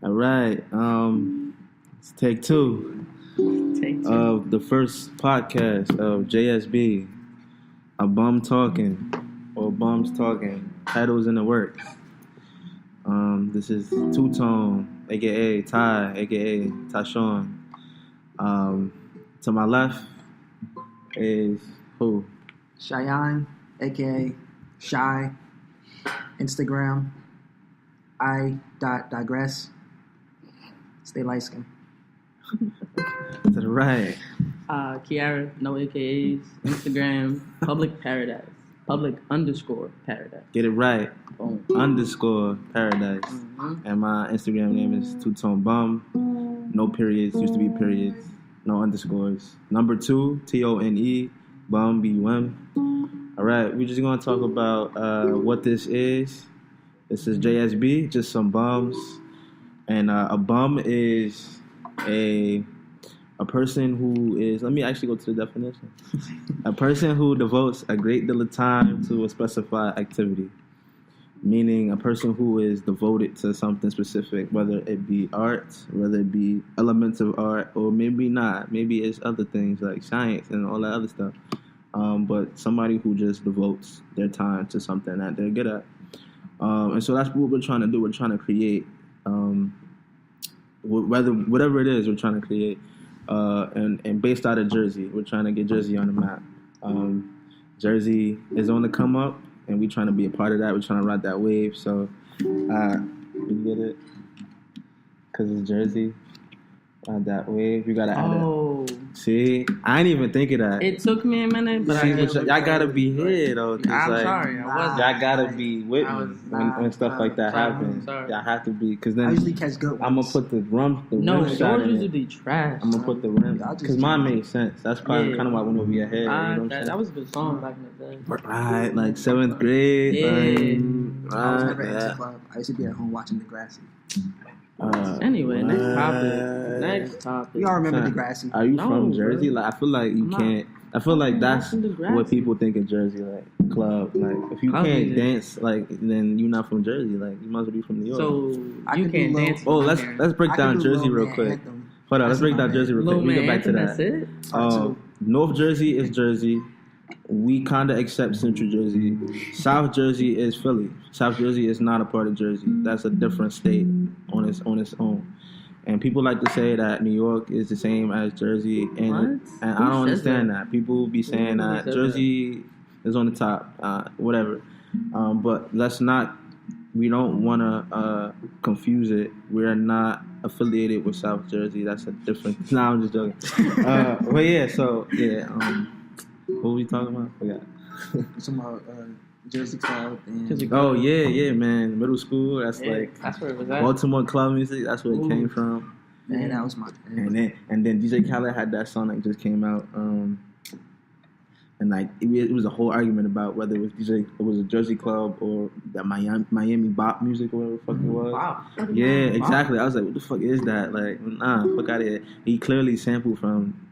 All right. It's take two Take two. of the first podcast of JSB, A Bum Talking, or Bums Talking. Titles in the works. This is Two Tone, aka Ty, aka Tyshawn. To my left is who? Cheyenne, aka Shy, Instagram, I.digress. Stay light skin. To the right. Kiara, no AKAs, Instagram, public paradise, public_paradise. Get it right. Boom. _paradise. Mm-hmm. And my Instagram name is Two Tone Bum. No periods, used to be periods. No underscores. Number 2, TONE, Bum, BUM. All right, we're just going to talk about what this is. This is JSB, just some bums. And a bum is a person who is, let me actually go to the definition. A person who devotes a great deal of time to a specified activity. Meaning a person who is devoted to something specific, whether it be art, whether it be elements of art, or maybe not. Maybe it's other things like science and all that other stuff. But somebody who just devotes their time to something that they're good at. And so that's what we're trying to do. We're trying to create, whatever it is, we're trying to create. And based out of Jersey, we're trying to get Jersey on the map. Jersey is on the come up. And we trying to be a part of that. We're trying to ride that wave. So, you get it? Because it's Jersey. Ride that wave. You got to add it. See? I ain't even think of that. It took me a minute, but y'all got to be here, though. I'm sorry. I wasn't. Y'all got to be with me when stuff like that happens. Y'all have to be. Because then I usually catch good ones. I'm going to put the rim shot yours in used to it. be trash. I'm going to put the rim. Because mine made sense. That's probably kind of why I went over your head. You know what I'm saying? That was a good song back in the day. Right, like 7th grade. Yeah. I was never at the club. I used to be at home watching Degrassi. Anyway, next topic. You all remember Degrassi? Are you from Jersey? Like, I feel like you can't. I feel like that's what people think of Jersey, like club. Like, if you can't dance, like, then you're not from Jersey. Like, you might as well be from New York. So you can't dance. Oh, let's break down Jersey real quick. Hold on, let's break down Jersey real quick. We get back to that. That's it. North Jersey is Jersey. We kind of accept Central Jersey. South Jersey is Philly. South Jersey is not a part of Jersey. That's a different state on its own. And people like to say that New York is the same as Jersey, and I don't understand that. People be saying that Jersey is on the top, whatever. But let's not. We don't want to confuse it. We're not affiliated with South Jersey. That's a different. Nah, I'm just joking. But yeah, so yeah. What were we talking about? I forgot. Some Jersey Club. Oh yeah, man. Middle school. That's where it was at. Baltimore club music. That's where it came from. Man, that was my. And then DJ Khaled had that song that just came out. And like it was a whole argument about whether it was a Jersey club or that Miami bop music or whatever the fuck it was. Wow. Yeah, exactly. I was like, what the fuck is that? Like, nah, fuck out of here. He clearly sampled from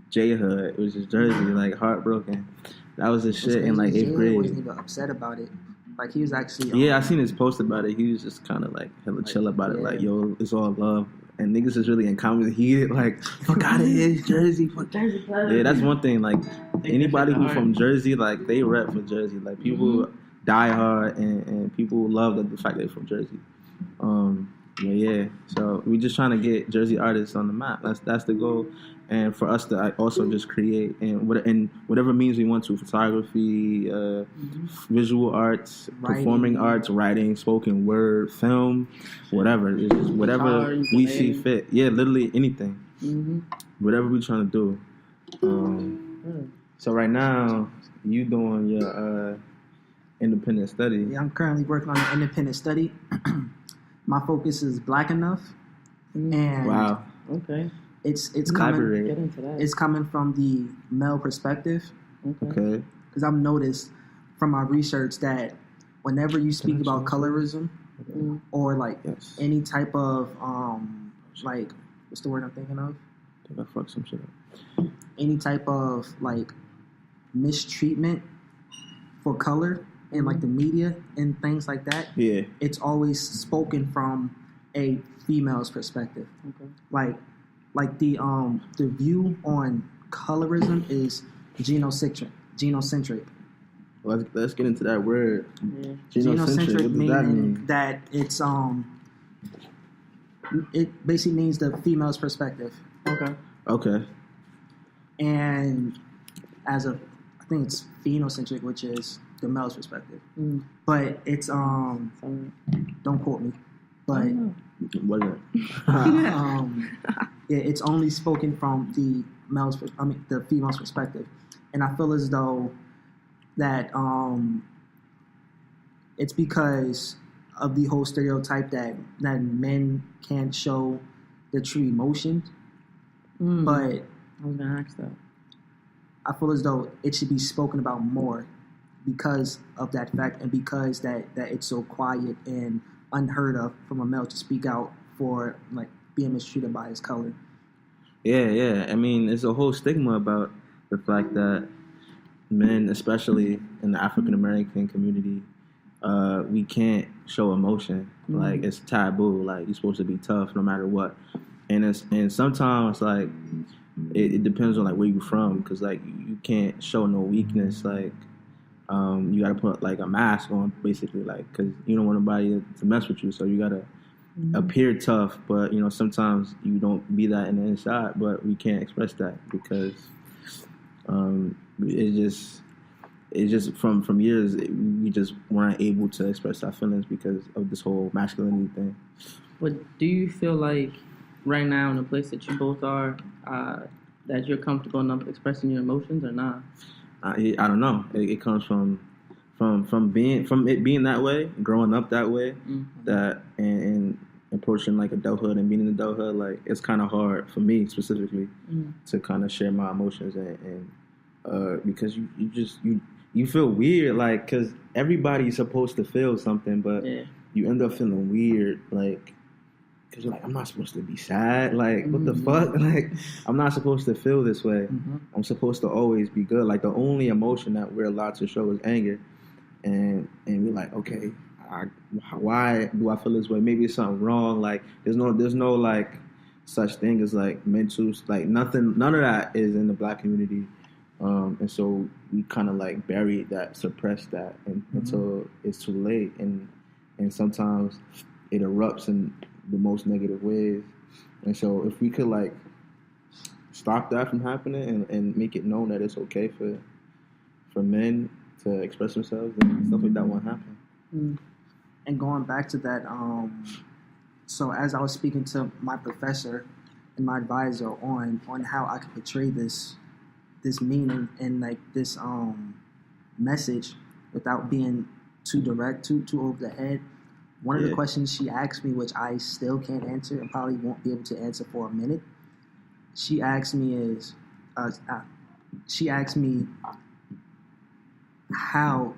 J Hood, which is Jersey, like Heartbroken. That was his shit in like 8th grade. He wasn't even upset about it. Like he was actually. Yeah, I seen his post about it. He was just kind of like hella chill about it. Like, yo, it's all love. And niggas is really in common heated. Like, fuck out of here, it's Jersey. Fuck Jersey. Yeah, that's one thing. Like, anybody who from Jersey, like, they rep for Jersey. Like, people die hard and people love the fact that they're from Jersey. Yeah. So we just trying to get Jersey artists on the map. That's the goal. And for us to also just create and whatever means we want to, photography, visual arts, performing arts, writing, spoken word, film, whatever. It's just whatever we see fit. Yeah, literally anything. Whatever we're trying to do. So right now, you doing your independent study. Yeah, I'm currently working on an independent study. My focus is Black enough. And wow. Okay. It's coming from the male perspective. Okay. Because I've noticed from my research that whenever you speak about colorism or like any type of like what's the word I'm thinking of? Did I fuck some shit up? Any type of like mistreatment for color in like the media and things like that. Yeah. It's always spoken from a female's perspective. Okay. Like the view on colorism is genocentric. Let's get into that word. Yeah. Genocentric what does meaning that mean? That it's it basically means the female's perspective. Okay. And I think it's phenocentric, which is the male's perspective. Mm. But it's don't quote me, but what is yeah, it's only spoken from the the female's perspective, and I feel as though that it's because of the whole stereotype that men can't show their true emotions. But I was gonna ask that. I feel as though it should be spoken about more because of that fact, and because that it's so quiet and unheard of from a male to speak out for like being mistreated by his color. Yeah. I mean, there's a whole stigma about the fact that men, especially in the African American community, we can't show emotion. Mm-hmm. Like, it's taboo. Like, you're supposed to be tough no matter what. And sometimes, like, it depends on like where you're from, because like you can't show no weakness. Like, you gotta put like a mask on, basically, like, because you don't want nobody to mess with you, so you gotta appear tough. But sometimes you don't be that in the inside. But we can't express that because it's just from years we just weren't able to express our feelings because of this whole masculinity thing. But do you feel like right now in the place that you both are, that you're comfortable enough expressing your emotions or not? I don't know. It comes from it being that way, growing up that way, that and approaching like adulthood and being in adulthood. Like, it's kind of hard for me specifically to kind of share my emotions and because you feel weird, like, because everybody's supposed to feel something, but you end up feeling weird, like. Because you're like, I'm not supposed to be sad. Like, what the fuck? Like, I'm not supposed to feel this way. I'm supposed to always be good. Like, the only emotion that we're allowed to show is anger. And we're like, okay, why do I feel this way? Maybe it's something wrong. Like, there's no like such thing as like mental, like nothing. None of that is in the Black community. And so we kind of like bury that, suppress that until it's too late. And sometimes it erupts in the most negative ways. And so if we could like stop that from happening and make it known that it's okay for men to express themselves, then stuff like that won't happen. And going back to that, so as I was speaking to my professor and my advisor on how I could portray this meaning and like this message without being too direct, too over the head. One of the questions she asked me, which I still can't answer and probably won't be able to answer for a minute, she asked me how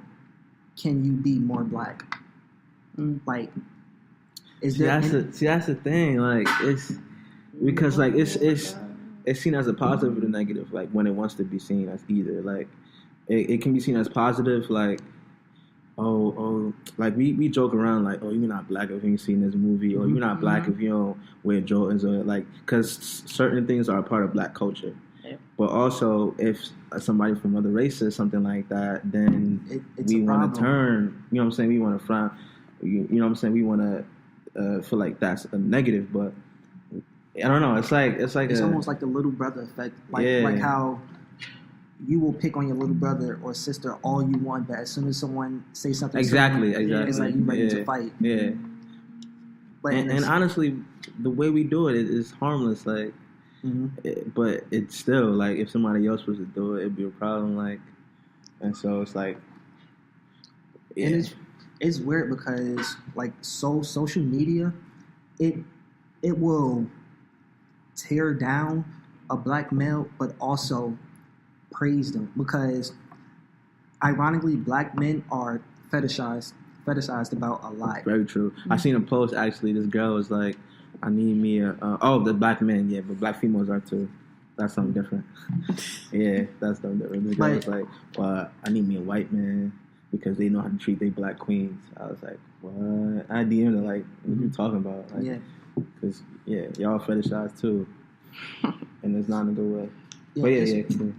can you be more Black? Like, is there? That's the thing. Like, it's because like it's seen as a positive or a negative. Like, when it wants to be seen as either. Like, it can be seen as positive. Like, like we joke around like, you're not Black if you ain't seen this movie, or you're not Black if you don't wear Jordans, or like, because certain things are a part of Black culture. Yeah. But also, if somebody from other race says something like that, then we want to turn. You know what I'm saying? We want to frown. You know what I'm saying? We want to feel like that's a negative. But I don't know. It's almost like the little brother effect. Like how you will pick on your little brother or sister all you want, but as soon as someone says something, exactly, it's like you're ready to fight. Yeah. But and honestly, the way we do it is harmless. Like, but it's still like if somebody else was to do it, it'd be a problem. Like, and so it's like, and it's weird because like social media, it will tear down a Black male, but also praise them, because ironically Black men are fetishized about a lot. Very true. I seen a post actually. This girl was like, I need me the Black men, yeah, but Black females are too. That's something different. Yeah, that's something different. This girl was like, I need me a white man because they know how to treat their black queens. I was like, what? I DM'd her like, what you talking about? Like, Yeah. Because, y'all fetishize too. And it's not in a good way. Yeah, But continue.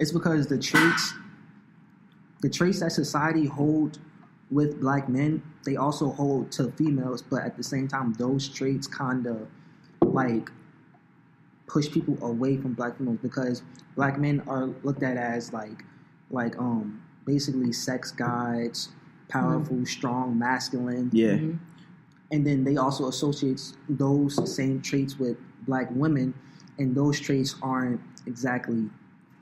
It's because the traits that society hold with black men, they also hold to females, but at the same time, those traits kind of like push people away from black females because black men are looked at as basically sex guides, powerful, strong, masculine. Yeah. Mm-hmm. And then they also associate those same traits with black women, and those traits aren't exactly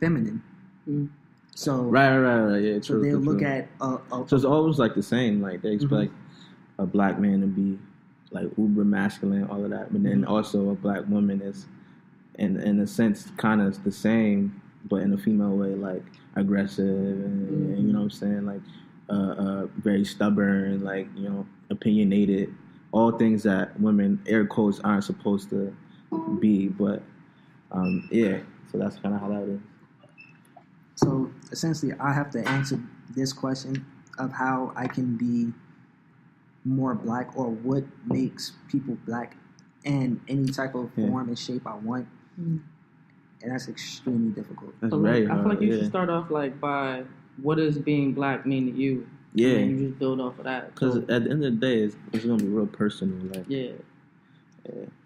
feminine. Mm. So right, yeah. So they'll look at so it's always like the same. Like they expect a black man to be like uber masculine, all of that, but then also a black woman is, in a sense, kind of the same, but in a female way, like aggressive and you know what I'm saying, like very stubborn, like opinionated, all things that women, air quotes, aren't supposed to be. But so that's kind of how that is. So essentially, I have to answer this question of how I can be more black, or what makes people black in any type of form and shape I want. And that's extremely difficult. That's so very I feel hard, like you should start off like by what does being black mean to you? Yeah. And then you just build off of that. Because at the end of the day, it's going to be real personal. Like, yeah.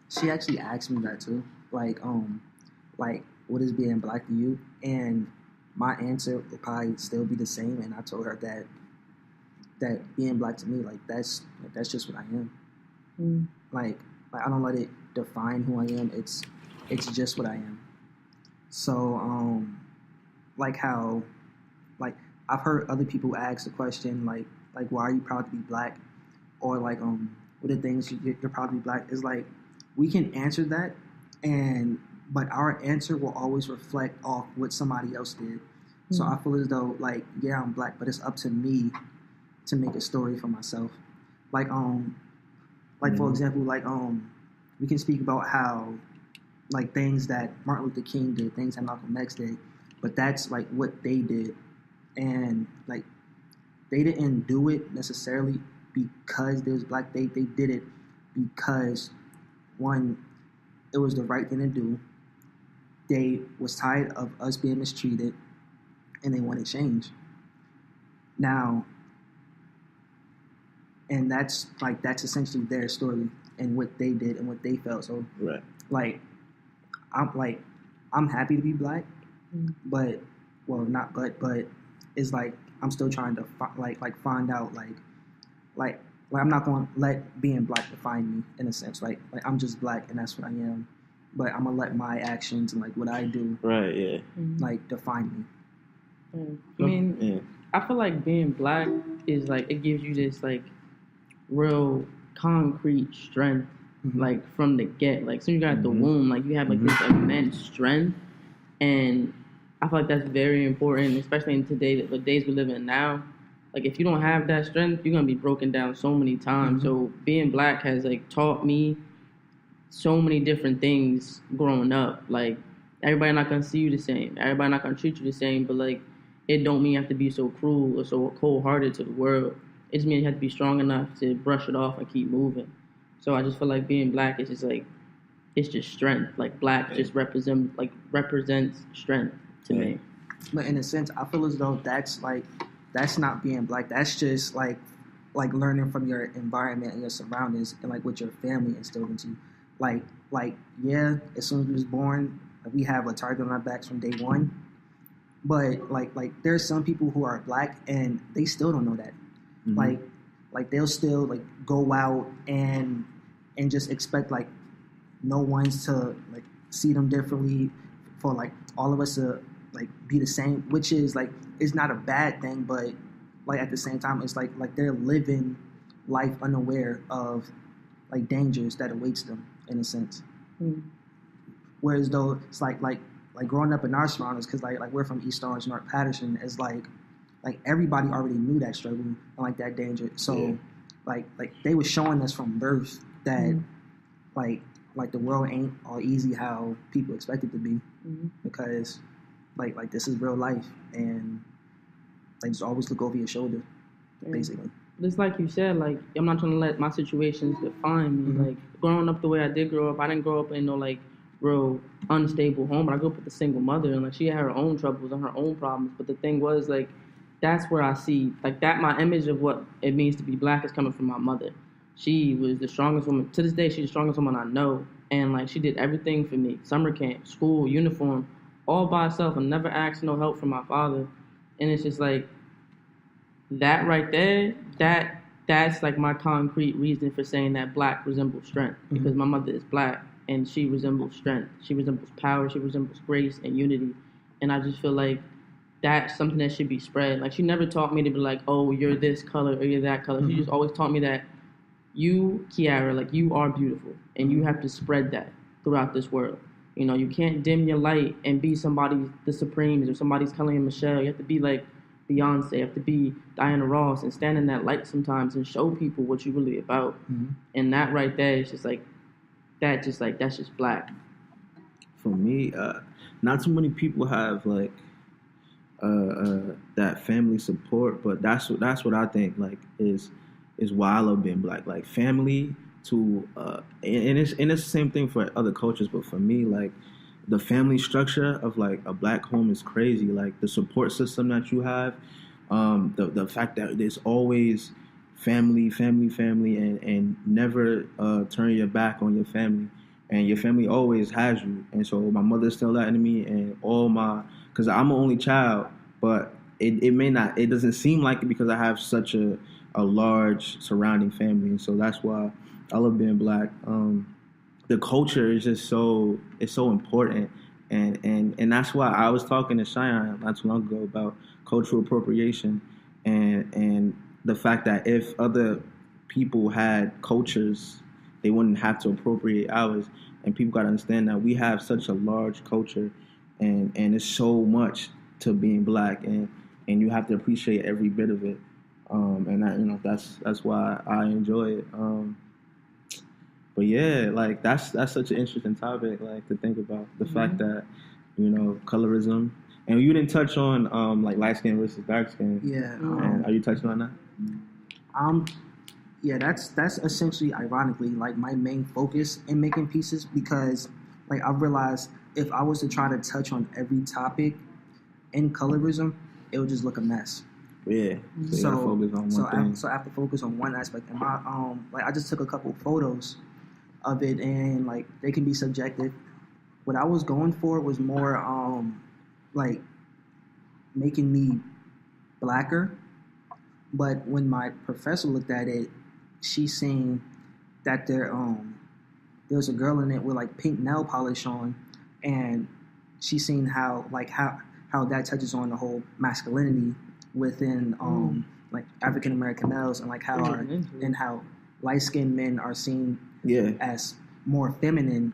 She actually asked me that too. Like, what is being black to you? And my answer would probably still be the same. And I told her that being black to me, like that's just what I am. Like I don't let it define who I am. It's just what I am. So like how, like I've heard other people ask the question like why are you proud to be black, or like what are the things you're proud to be black? Is like we can answer that, but our answer will always reflect off what somebody else did. So I feel as though like I'm black, but it's up to me to make a story for myself. Like for example, like we can speak about how like things that Martin Luther King did, things that Malcolm X did, but that's like what they did, and like they didn't do it necessarily because they was black. They did it because one, it was the right thing to do. They was tired of us being mistreated, and they wanted change. Now, and that's essentially their story and what they did and what they felt. So, right. I'm happy to be black, but it's like I'm still trying to find out like I'm not going to let being black define me in a sense. Like I'm just black and that's what I am. But I'm gonna let my actions and like what I do, like define me. I mean, I feel like being black is like it gives you this like real concrete strength, like from the get. Like, so you got the womb, like you have like this immense strength, and I feel like that's very important, especially in the days we live in now. Like, if you don't have that strength, you're gonna be broken down so many times. So being black has like taught me so many different things growing up. Like, everybody not gonna see you the same, everybody not gonna treat you the same, but like it don't mean you have to be so cruel or so cold-hearted to the world. It just means you have to be strong enough to brush it off and keep moving. So I just feel like being black is just like, it's just strength. Like black just represents strength to me. But in a sense, I feel as though that's not being black. That's just like learning from your environment and your surroundings and like what your family instilled into you. Like as soon as we was born, we have a target on our backs from day one. But like there's some people who are black and they still don't know that. Like they'll still like go out and just expect like no one's to like see them differently, for like all of us to like be the same, which is like it's not a bad thing, but like at the same time it's like they're living life unaware of like dangers that awaits them in a sense. Whereas though it's like growing up in our surroundings, because like we're from East Orange, North Patterson, is like everybody already knew that struggle and like that danger. So like they were showing us from birth that like the world ain't all easy how people expect it to be, because like this is real life, and Like, just always look over your shoulder, basically. It's like you said, like, I'm not trying to let my situations define me. Like, growing up the way I did grow up, I didn't grow up in no, like, real unstable home, but I grew up with a single mother, and, like, she had her own troubles and her own problems. But the thing was, like, that's where I see, like, that my image of what it means to be black is coming from my mother. She was the strongest woman. To this day, she's the strongest woman I know. And, like, she did everything for me. Summer camp, school, uniform, all by herself, and never asked no help from my father. And it's just, like, that right there, that's like my concrete reason for saying that black resembles strength, because my mother is black and she resembles strength. She resembles power. She resembles grace and unity. And I just feel like that's something that should be spread. Like, she never taught me to be like, oh, you're this color or you're that color. She just always taught me that you, Kiara, like, you are beautiful and you have to spread that throughout this world. You know, you can't dim your light and be somebody's the Supremes or somebody's Kelly and Michelle. You have to be like Beyonce, you have to be Diana Ross and stand in that light sometimes and show people what you're really about. And that right there is just like, that's just black. For me, not too many people have like that family support, but that's what I think like is why I love being black. Like, family to and it's the same thing for other cultures, but for me, like, the family structure of like a black home is crazy. Like, the support system that you have, the fact that there's always family, and never turn your back on your family, and your family always has you. And so my mother instilled that in me, and because I'm an only child, but it doesn't seem like it because I have such a large surrounding family, and so that's why I love being black. The culture is just it's so important, and that's why I was talking to Cheyenne not too long ago about cultural appropriation, and the fact that if other people had cultures, they wouldn't have to appropriate ours. And people got to understand that we have such a large culture, and it's so much to being black, and you have to appreciate every bit of it. And that's why I enjoy it. But yeah, like, that's such an interesting topic, like, to think about the fact that, colorism, and you didn't touch on like light skin versus dark skin. Yeah. Are you touching on that? Yeah, that's essentially, ironically, like, my main focus in making pieces, because, like, I've realized if I was to try to touch on every topic in colorism, it would just look a mess. Yeah. So I have to focus on one aspect. And I just took a couple photos of it, and like, they can be subjective. What I was going for was more like making me blacker. But when my professor looked at it, she seen that there's a girl in it with like pink nail polish on, and she seen how that touches on the whole masculinity within like African American males, and like how light skinned men are seen as more feminine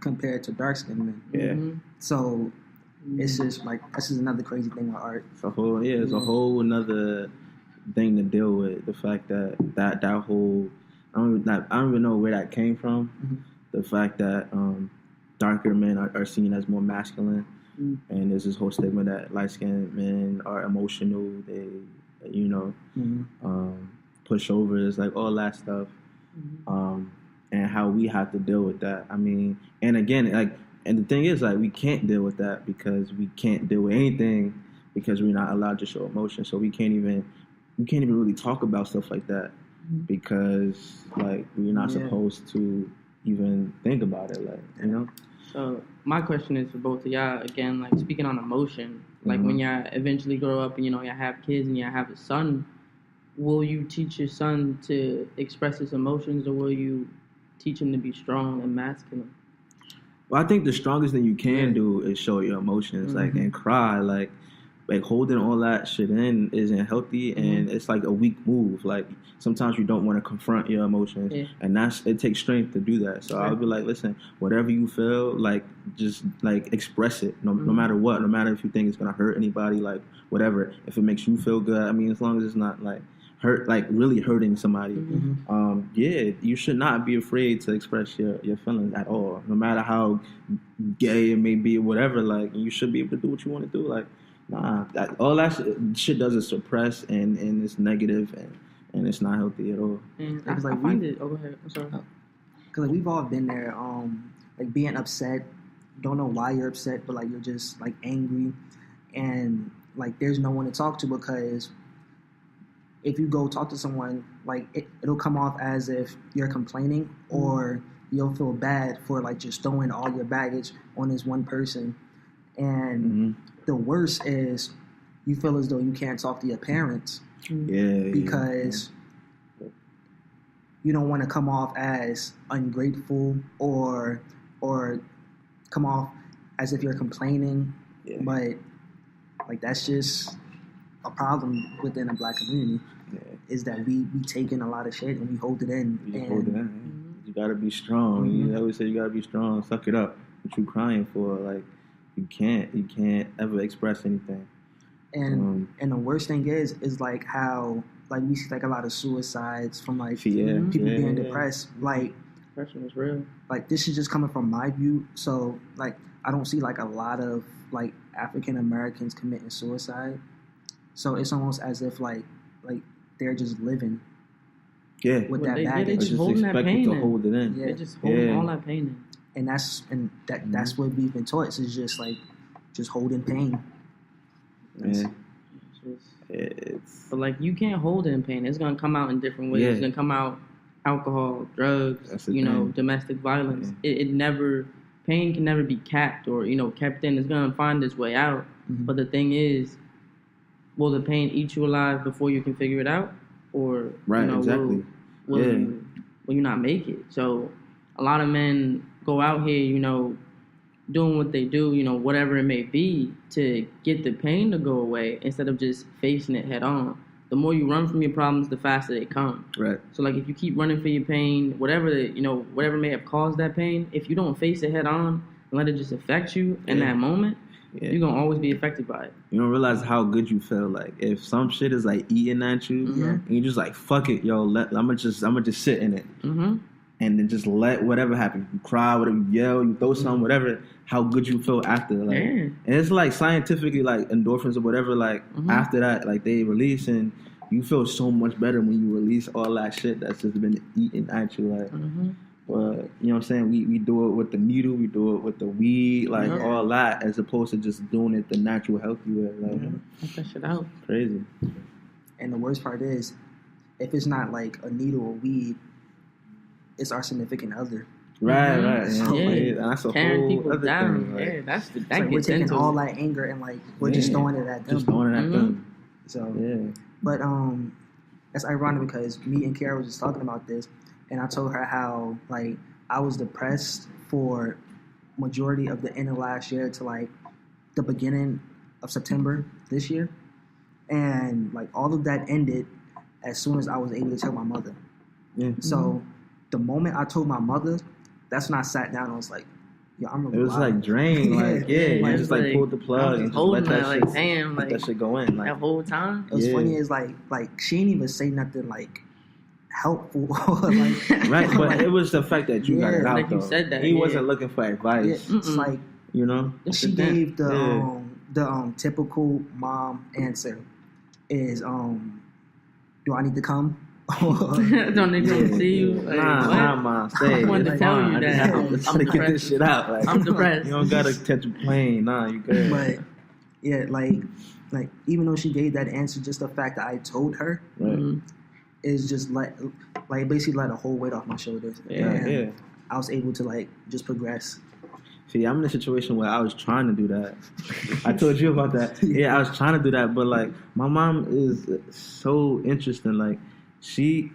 compared to dark skinned men. Yeah. So it's just like, this is another crazy thing with art. It's a whole another thing to deal with. The fact that whole I don't even know where that came from. The fact that darker men are seen as more masculine, and there's this whole stigma that light skinned men are emotional. They push over. It's like all that stuff. And how we have to deal with that. I mean, and again, like, and the thing is, like, we can't deal with that because we can't deal with anything because we're not allowed to show emotion. So we can't even really talk about stuff like that because, like, we're not supposed to even think about it, like, So my question is for both of y'all, again, like, speaking on emotion, like, when y'all eventually grow up and, y'all have kids and y'all have a son, will you teach your son to express his emotions, or will you teach him to be strong and masculine? Well, I think the strongest thing you can do is show your emotions, like, and cry, like holding all that shit in isn't healthy, and it's like a weak move. Like, sometimes you don't want to confront your emotions, and it takes strength to do that. So I would be like, listen, whatever you feel, like, just like express it, no matter what, no matter if you think it's gonna hurt anybody, like, whatever. If it makes you feel good, I mean, as long as it's not like hurt, like really hurting somebody. You should not be afraid to express your feelings at all, no matter how gay it may be or whatever. Like, you should be able to do what you want to do. Like, Nah, all that shit does is suppress and it's negative and it's not healthy at all. And Because, I find it. Oh, go ahead. I'm sorry. Because like we've all been there, like being upset, don't know why you're upset, but like you're just like angry, and like there's no one to talk to, because if you go talk to someone, like it'll come off as if you're complaining, or you'll feel bad for like just throwing all your baggage on this one person. And the worst is you feel as though you can't talk to your parents because you don't want to come off as ungrateful or come off as if you're complaining. But like that's just a problem within the Black community, is that we take in a lot of shit and we hold it in. You gotta be strong. You always say you gotta be strong. Suck it up. What you crying for? Like you can't ever express anything. And the worst thing is like how like we see like a lot of suicides from like people being depressed. Like depression is real. Like this is just coming from my view. So like I don't see like a lot of like African Americans committing suicide. So it's almost as if like they're just living with that baggage. They just holding that pain to hold it in. They're just holding all that pain in. And that's what we've been taught. Is just like just holding pain. But like you can't hold it in pain. It's gonna come out in different ways. It's gonna come out alcohol, drugs, domestic violence. It never, pain can never be capped or kept in. It's gonna find its way out. But the thing is, will the pain eat you alive before you can figure it out, or will you not make it? So a lot of men go out here, doing what they do, whatever it may be, to get the pain to go away instead of just facing it head on. The more you run from your problems, the faster they come. Right. So like if you keep running for your pain, whatever may have caused that pain, if you don't face it head on and let it just affect you in that moment, you're going to always be affected by it. You don't realize how good you feel. Like if some shit is like eating at you and you're just like, fuck it, yo, I'm gonna just sit in it. And then just let whatever happen. You cry, whatever, you yell, you throw something, whatever, how good you feel after. Like, and it's like scientifically, like endorphins or whatever, like after that, like they release, and you feel so much better when you release all that shit that's just been eating at you. Like, but you know what I'm saying? We do it with the needle, we do it with the weed, like all that, as opposed to just doing it the natural, healthy way. Like, cut that shit out. Crazy. And the worst part is, if it's not like a needle or weed, it's our significant other. Right. So, that's a carrying whole people other down. thing. Like, That we're taking all that anger and like we're just throwing it at them. Just throwing it at them. So but that's ironic because me and Kara was just talking about this, and I told her how like I was depressed for majority of the end of last year to like the beginning of September this year, and like all of that ended as soon as I was able to tell my mother. So the moment I told my mother, that's when I sat down and was like, yo, I'm really It was like drained. Like, you just like pulled the plug and just let that like, shit, damn, let that shit go in. Like, that whole time. It was funny is like she didn't even say nothing like helpful. Like, right, but it was the fact that you got it out, like though. You said that, he wasn't looking for advice. It's like, she gave the typical mom answer is, do I need to come? Don't need to see you. Like, nah, mom, stay. I wanted to tell you that I'm trying to get this shit out. Like, I'm depressed. You don't gotta catch a plane. Nah, you good. But yeah, like even though she gave that answer, just the fact that I told her is just like basically let a whole weight off my shoulders. Yeah. I was able to like just progress. See, I'm in a situation where I was trying to do that. I told you about that. Yeah, I was trying to do that, but like my mom is so interesting. Like she's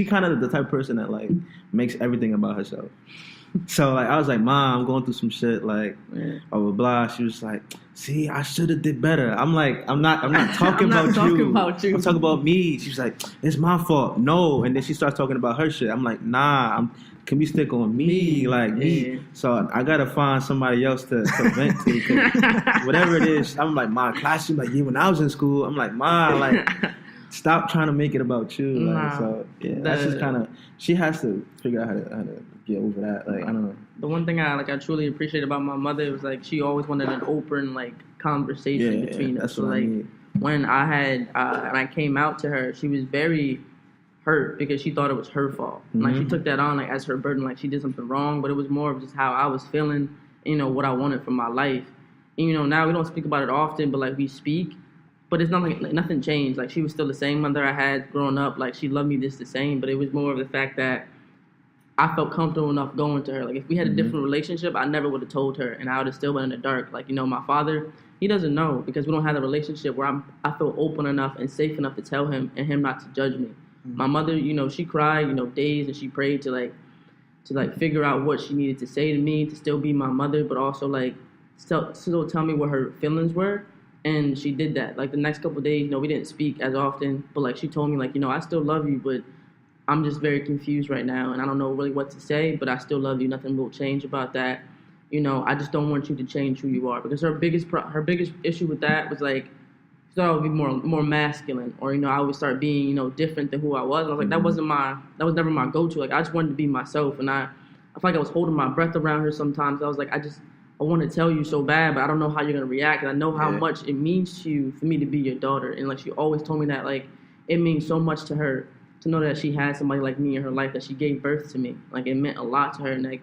kind of the type of person that like makes everything about herself. So like I was like, Mom, I'm going through some shit, like blah blah blah. She was like, see, I should have did better. I'm like, I'm not talking about you. I'm talking about me. She's like, it's my fault. No, and then she starts talking about her shit. I'm like, nah, can we stick on me? Like me. So I gotta find somebody else to vent to. 'Cause whatever it is, I'm like, my class. She's like, yeah, when I was in school, I'm like, Ma, like. stop trying to make it about you. Like, Nah, so yeah, that's just kind of. She has to figure out how to get over that. Like, I don't know. The one thing I truly appreciate about my mother was like she always wanted an open like conversation between us. So like when I had and I came out to her, she was very hurt because she thought it was her fault. Like she took that on like as her burden, like she did something wrong, but it was more of just how I was feeling, what I wanted from my life. And, now we don't speak about it often, but like we speak, but it's not like nothing changed. Like she was still the same mother I had growing up. Like she loved me just the same, but it was more of the fact that I felt comfortable enough going to her. Like if we had a different relationship, I never would have told her, and I would have still been in the dark. Like my father, he doesn't know because we don't have a relationship where I feel open enough and safe enough to tell him and him not to judge me. My mother, she cried, days, and she prayed to figure out what she needed to say to me to still be my mother, but also like still tell me what her feelings were. And she did that. Like the next couple of days, we didn't speak as often, but like she told me like, I still love you, but I'm just very confused right now, and I don't know really what to say, but I still love you. Nothing will change about that. I just don't want you to change who you are, because her biggest issue with that was like, she thought I would be more masculine, or I would start being different than who I was. And I was like, that was never my go-to. Like I just wanted to be myself, and I feel like I was holding my breath around her sometimes. I was like, I want to tell you so bad, but I don't know how you're gonna react, and I know how much it means to you for me to be your daughter. And like she always told me that like it means so much to her to know that she had somebody like me in her life, that she gave birth to me. Like it meant a lot to her, and like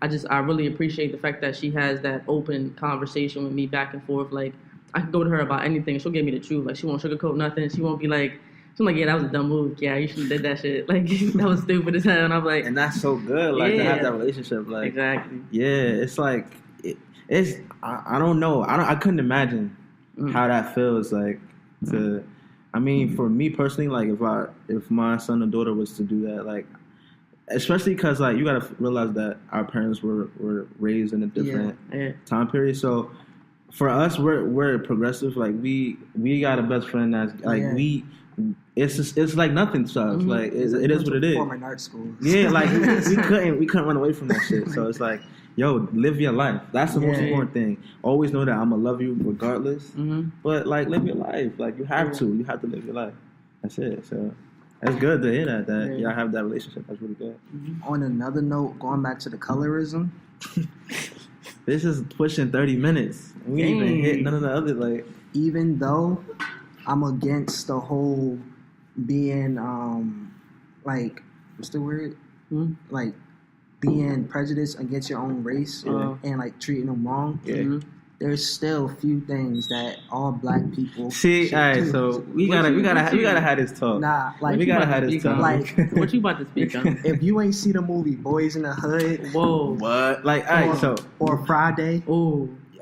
I really appreciate the fact that she has that open conversation with me back and forth. Like I can go to her about anything, and she'll give me the truth. Like she won't sugarcoat nothing. She won't be like, yeah, that was a dumb move. Yeah, you should have did that shit. Like that was stupid as hell. And I'm like, and that's so good. Like to have that relationship. Like exactly. Yeah, it's like it's. I don't know. I couldn't imagine how that feels like to. I mean, for me personally, like if my son or daughter was to do that, like especially because like you gotta realize that our parents were raised in a different time period. So for us, we're progressive. Like we got a best friend that's like it's like nothing to us. Like it is what it is. Performing art school. Yeah, like we couldn't run away from that shit. So it's like, yo, live your life. That's the most important thing. Always know that I'm gonna love you regardless. But like, live your life. Like you have to live your life. That's it. So that's good to hear that y'all have that relationship. That's really good. On another note, going back to the colorism. This is pushing 30 minutes. We ain't even hit none of the other like. Even though I'm against the whole being like what's the word? Like being prejudiced against your own race and like treating them wrong. There's still a few things that all black people see. All right, so we gotta have this talk. Nah, like we gotta have this talk. Like what you about to speak on? If you ain't see the movie Boys in the Hood, what? Like, all right, so or Friday,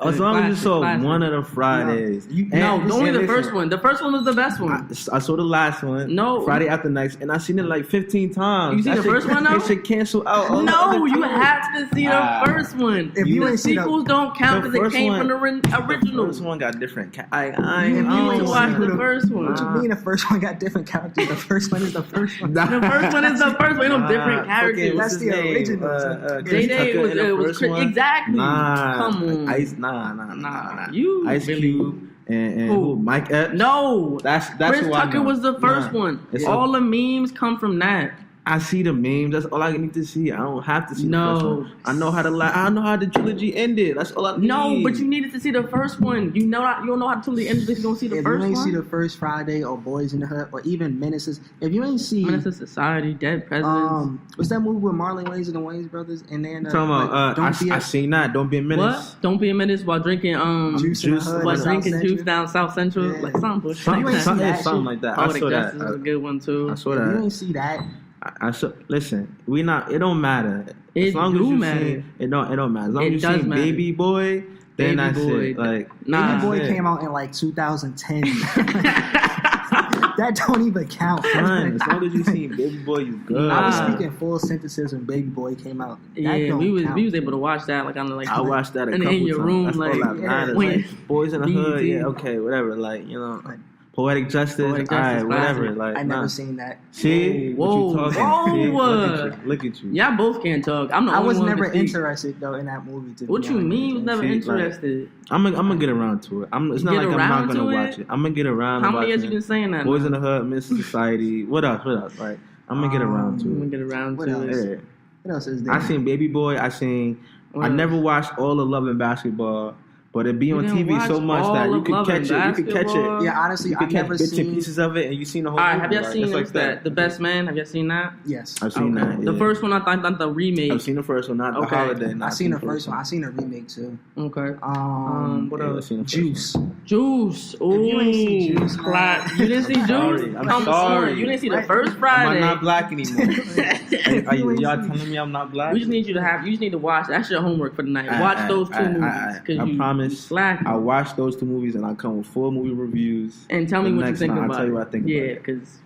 as long as you saw one of the Fridays. Only the first one. The first one was the best one. I saw the last one. No. Friday After Next, and I seen it like 15 times. You see the first one, though? It should cancel out all No, you have to see the first one. If you the ain't see sequels don't count because it came from the original. The first one got different. You need to watch the first one. What you mean the first one got different characters? The first one is the first one. The first one is the first one. No different characters. That's the original. It was exactly. Come on. Nah. You Ice Cube and who? Mike Epps? No, that's Chris who Tucker was the first one. All the memes come from that. I see the memes. That's all I need to see. I don't have to see the first one. I know how the trilogy ended. That's all I need. No, but you needed to see the first one. You don't know how the trilogy ended if you don't see the first one. If you ain't see the first Friday or Boys in the Hood or even Menaces, if you ain't see Menace to Society, Dead Presidents. What's that movie with Marlon Wayans and the Wayans brothers? And then I seen that. Don't be a menace. What? Don't be a menace while drinking juice down South Central. Yeah. Like something like that. I saw that. Was a good one too. I saw that. If you ain't see that. Listen, it don't matter. It don't matter. It don't matter. As long as you see Baby Boy, then that's it. Like Baby Boy came out in like 2010. That don't even count. Fine. As long as you see Baby Boy, you good. I was speaking full sentences when Baby Boy came out. That we was able to watch that like on like I watched that a couple in your times. room like Boys in the Hood. Yeah, okay, whatever. Like Poetic Justice. Poetic All Justice, right, whatever. classic. Like, I never seen that. See, Whoa. what you talking? Whoa. See? Look at you. Y'all both can't talk. I'm the I only was one never to speak. interested though in that movie. To What be you honest. mean you was never See, interested? I'm gonna get around to it. It's not Get like I'm not around gonna to watch it. I'm gonna get around. How to many years watching you been saying that? Boys now? in the Hood, Miss Society. What else? Like, I'm gonna get around I'm to gonna it. get around What to else? it. Yeah. What else is there? I seen Baby Boy. I What never else? watched all of Love and Basketball, but it be You on didn't TV so watch much all that you of could Love catch and it. You could catch Basketball? it. Yeah, honestly, You could I've catch never bits and seen. pieces of it, and you seen the whole All right, movie. have y'all Like, seen it's what's like that? The Best Man? Have y'all seen that? Yes, I've seen Okay. that. The yeah. first one, I thought the remake. I've seen the first one, not Okay. the holiday. I seen the first one. I seen the remake too. Okay. What Yeah, I've else? seen the first Juice. Juice. Ooh, you ain't seen Juice, man. You didn't see I'm Juice? sorry. I'm Come sorry. on. You didn't see the Right. first one. Friday. Am I not black anymore? Are You ain't y'all seen- telling me I'm not black? We just need you to watch. That's your homework for the night. Watch those two movies. I promise. Slack. I watch those two movies and I come with full movie reviews. And tell me The what you next think time, about I'll tell you it. what I think Yeah, about it. because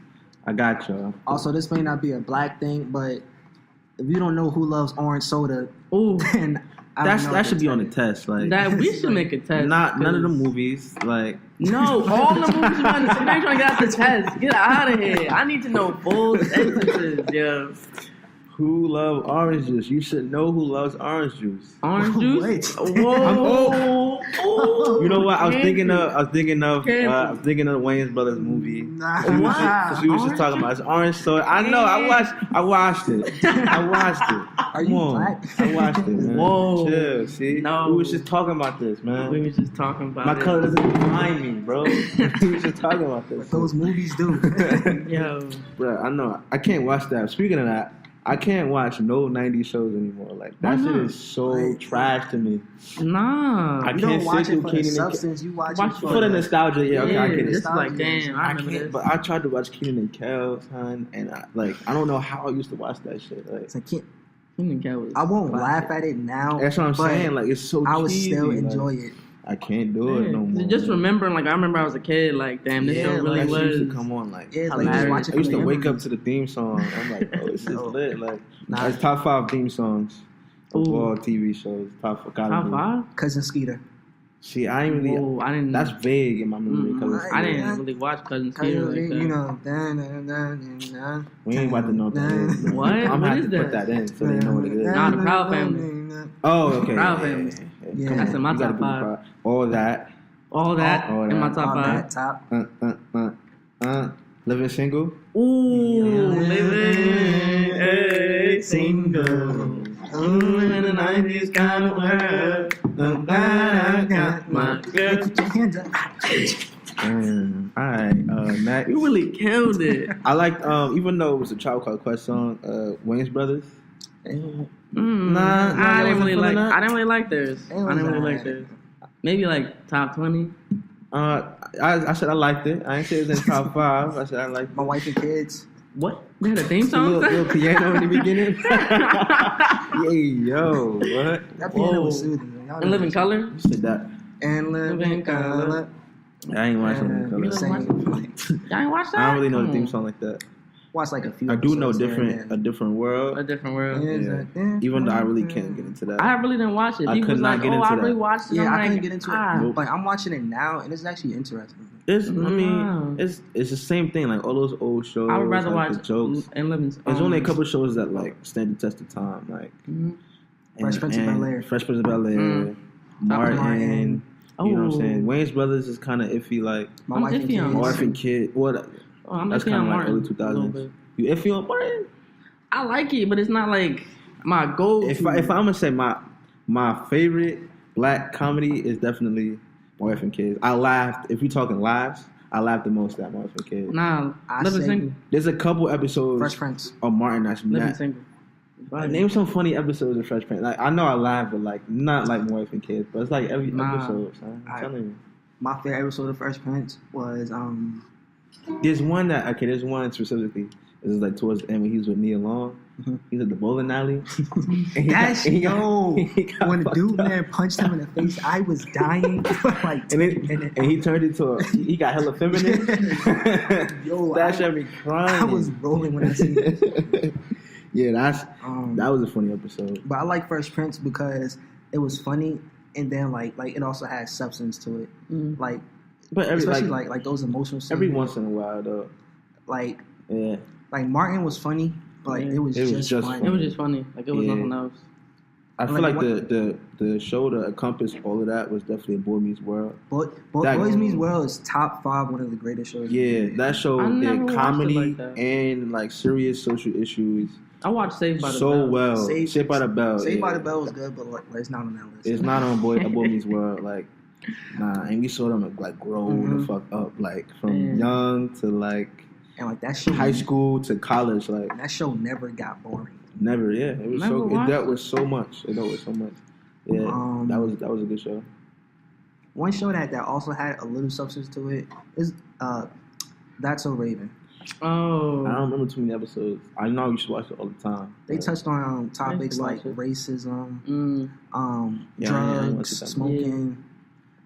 I got y'all. Also, this may not be a black thing, but if you don't know who loves orange soda, ooh, then I don't know That what should to be on the tell you. test. Like that we should make a test. none of the 'cause- movies. Like No, all the movies you want to see. Now you're trying to get out the test. Get out of here. I need to know full sentences, yo. who love orange juice? You should know who loves orange juice. Orange juice. Wait. Whoa. Ooh. You know what? I was thinking Candy. of Wayans Brothers movie. Nah. Because we was just Orange talking about it's orange soda. I know. I watched it. Are you Come on. black? I watched it, man. Whoa. Chill, see? No. We was just talking about this, man. We were just talking about My it. color doesn't define me, bro. We was just talking about this. Those movies do. Yo. Bro, I know. I can't watch that. Speaking of that, I can't watch no 90s shows anymore. Like, that Why shit not? is so Right. trash to me. Nah. I You can't don't watch sit it through for the Kenan and substance. You watch Watch it For the nostalgia, yeah, okay, I get it. Just like, Nostalgia. damn, I I remember can't, this. but I tried to watch Kenan and Kel, son, and I don't know how I used to watch that shit. Like, It's like, I I won't laugh at it now. that's what I'm but saying. Like, it's so I would cheesy. still like, enjoy it. I can't do it no more. Just man. remembering, like, I remember I was a kid, like, damn, this Yeah, show really that shit used to was. come on like, Yeah, like, hilarious. just watch it I used for to the wake up memories. to the theme song. I'm like, oh, this is No. lit. Like, Nah. it's top 5 theme songs of Ooh. all TV shows. Top 5. Top 5? Cousin Skeeter. See, I ain't really. Whoa, I didn't. That's vague in my memory. Cause I it's- didn't really watch Cousin Skeeter like that. You know, dun, dun, dun, dun, dun, We ain't about to know that. dun, is, man. What? I'm What gonna is have to put that? that in so they know what it is. Nah, the Proud Family. Oh, okay. Proud yeah, Family. Yeah. That's in my You gotta top be 5. proud. All that. All that All in my that. top All 5. that top. Living single. Ooh, living single. Ooh, in the 90s kind of world. I got my girl. Put your hands up. All right. Next. You really killed it. I liked, even though it was a Tribe Called Quest song, Wayne's Brothers. Nah, I I didn't wasn't really like. feeling that. I didn't really like theirs. It I was didn't really like alright. theirs. Maybe like top 20. I said I liked it. I didn't say it was in top 5. I said I liked it. My wife and kids. What? They had a theme The song. little piano in the beginning. Yeah, yo, what? That piano was Whoa. soothing. Y'all And Live in know Color. You said that. And Live in Color. I ain't watching Yeah, it. you Cause know Y'all ain't watch that? I don't really know the Come theme on. song like that. Watch like a few. I do know episodes here and a different world. A different world. there. Even though I really can't get into that. I really didn't watch it. I People could was not like, get "Oh, into I that. really watched it." Yeah, I'm I like, couldn't get into ah. it. But I'm watching it now, and it's actually interesting. It's, I Wow. mean, it's the same thing. Like all those old shows. I would rather like watch the jokes. and Living. There's only a couple shows that like stand the test of time. Like Fresh Prince of Bel-Air. Fresh Prince of Bel-Air. Mm. Martin. Martin. You know what I'm Oh. saying? Wayne's Brothers is kind of iffy. Like My I'm wife and iffy on kids. Orphan Kid. What? Oh, I'm That's iffy kind on of like Martin early a little 2000s. bit. You iffy on Martin? I like it, but it's not like my go. If I'm gonna say my favorite black comedy is definitely My Wife and Kids. I laughed. If we talking laughs, I laughed the most at My Wife and Kids. Nah, I Living say- Single. There's a couple episodes Fresh Prince. of Martin that's Living mad. Single. Like, name some funny episodes of Fresh Prince. Like I know I laugh, but like not like My Wife and Kids. But it's like every Nah. episode. Son. I'm telling you. My favorite episode of Fresh Prince was There's one there's one specifically. This is like towards the end when he was with Nia Long. Mhm. He's at the bowling alley. And That's he got when the fucked dude up. man punched him in the face. I was dying for like 10 minutes. And he turned into he got hella feminine. Yo, that I- shit me crying. I was rolling when I seen it. Yeah, That that was a funny episode. But I like Fresh Prince because it was funny, and then like it also had substance to it. Mm. Like But especially like those emotional scenes. Every once in a while though. Like Yeah. Like Martin was funny, but like, it was just funny. It was just funny. Like it was nothing else. I feel like the show to encompass all of that was definitely Boy Meets World. Boys Meets World is top 5 one of the greatest shows. Yeah, that show did comedy and like serious social issues. I watched Saved by the Bell. So well. Saved by the Bell. Saved by the Bell was good, but like, it's not on that list. It's not on Boy Meets World. Like, nah, and we saw them like grow the fuck up, like from young to like, and like that show, high school to college. Like that show never got boring. Never, yeah. It was it dealt with so much. Yeah, that was a good show. One show that also had a little substance to it is That's So Raven. Oh, I don't remember too many episodes. I know I used to watch it all the time. They touched on topics like racism, drugs, smoking.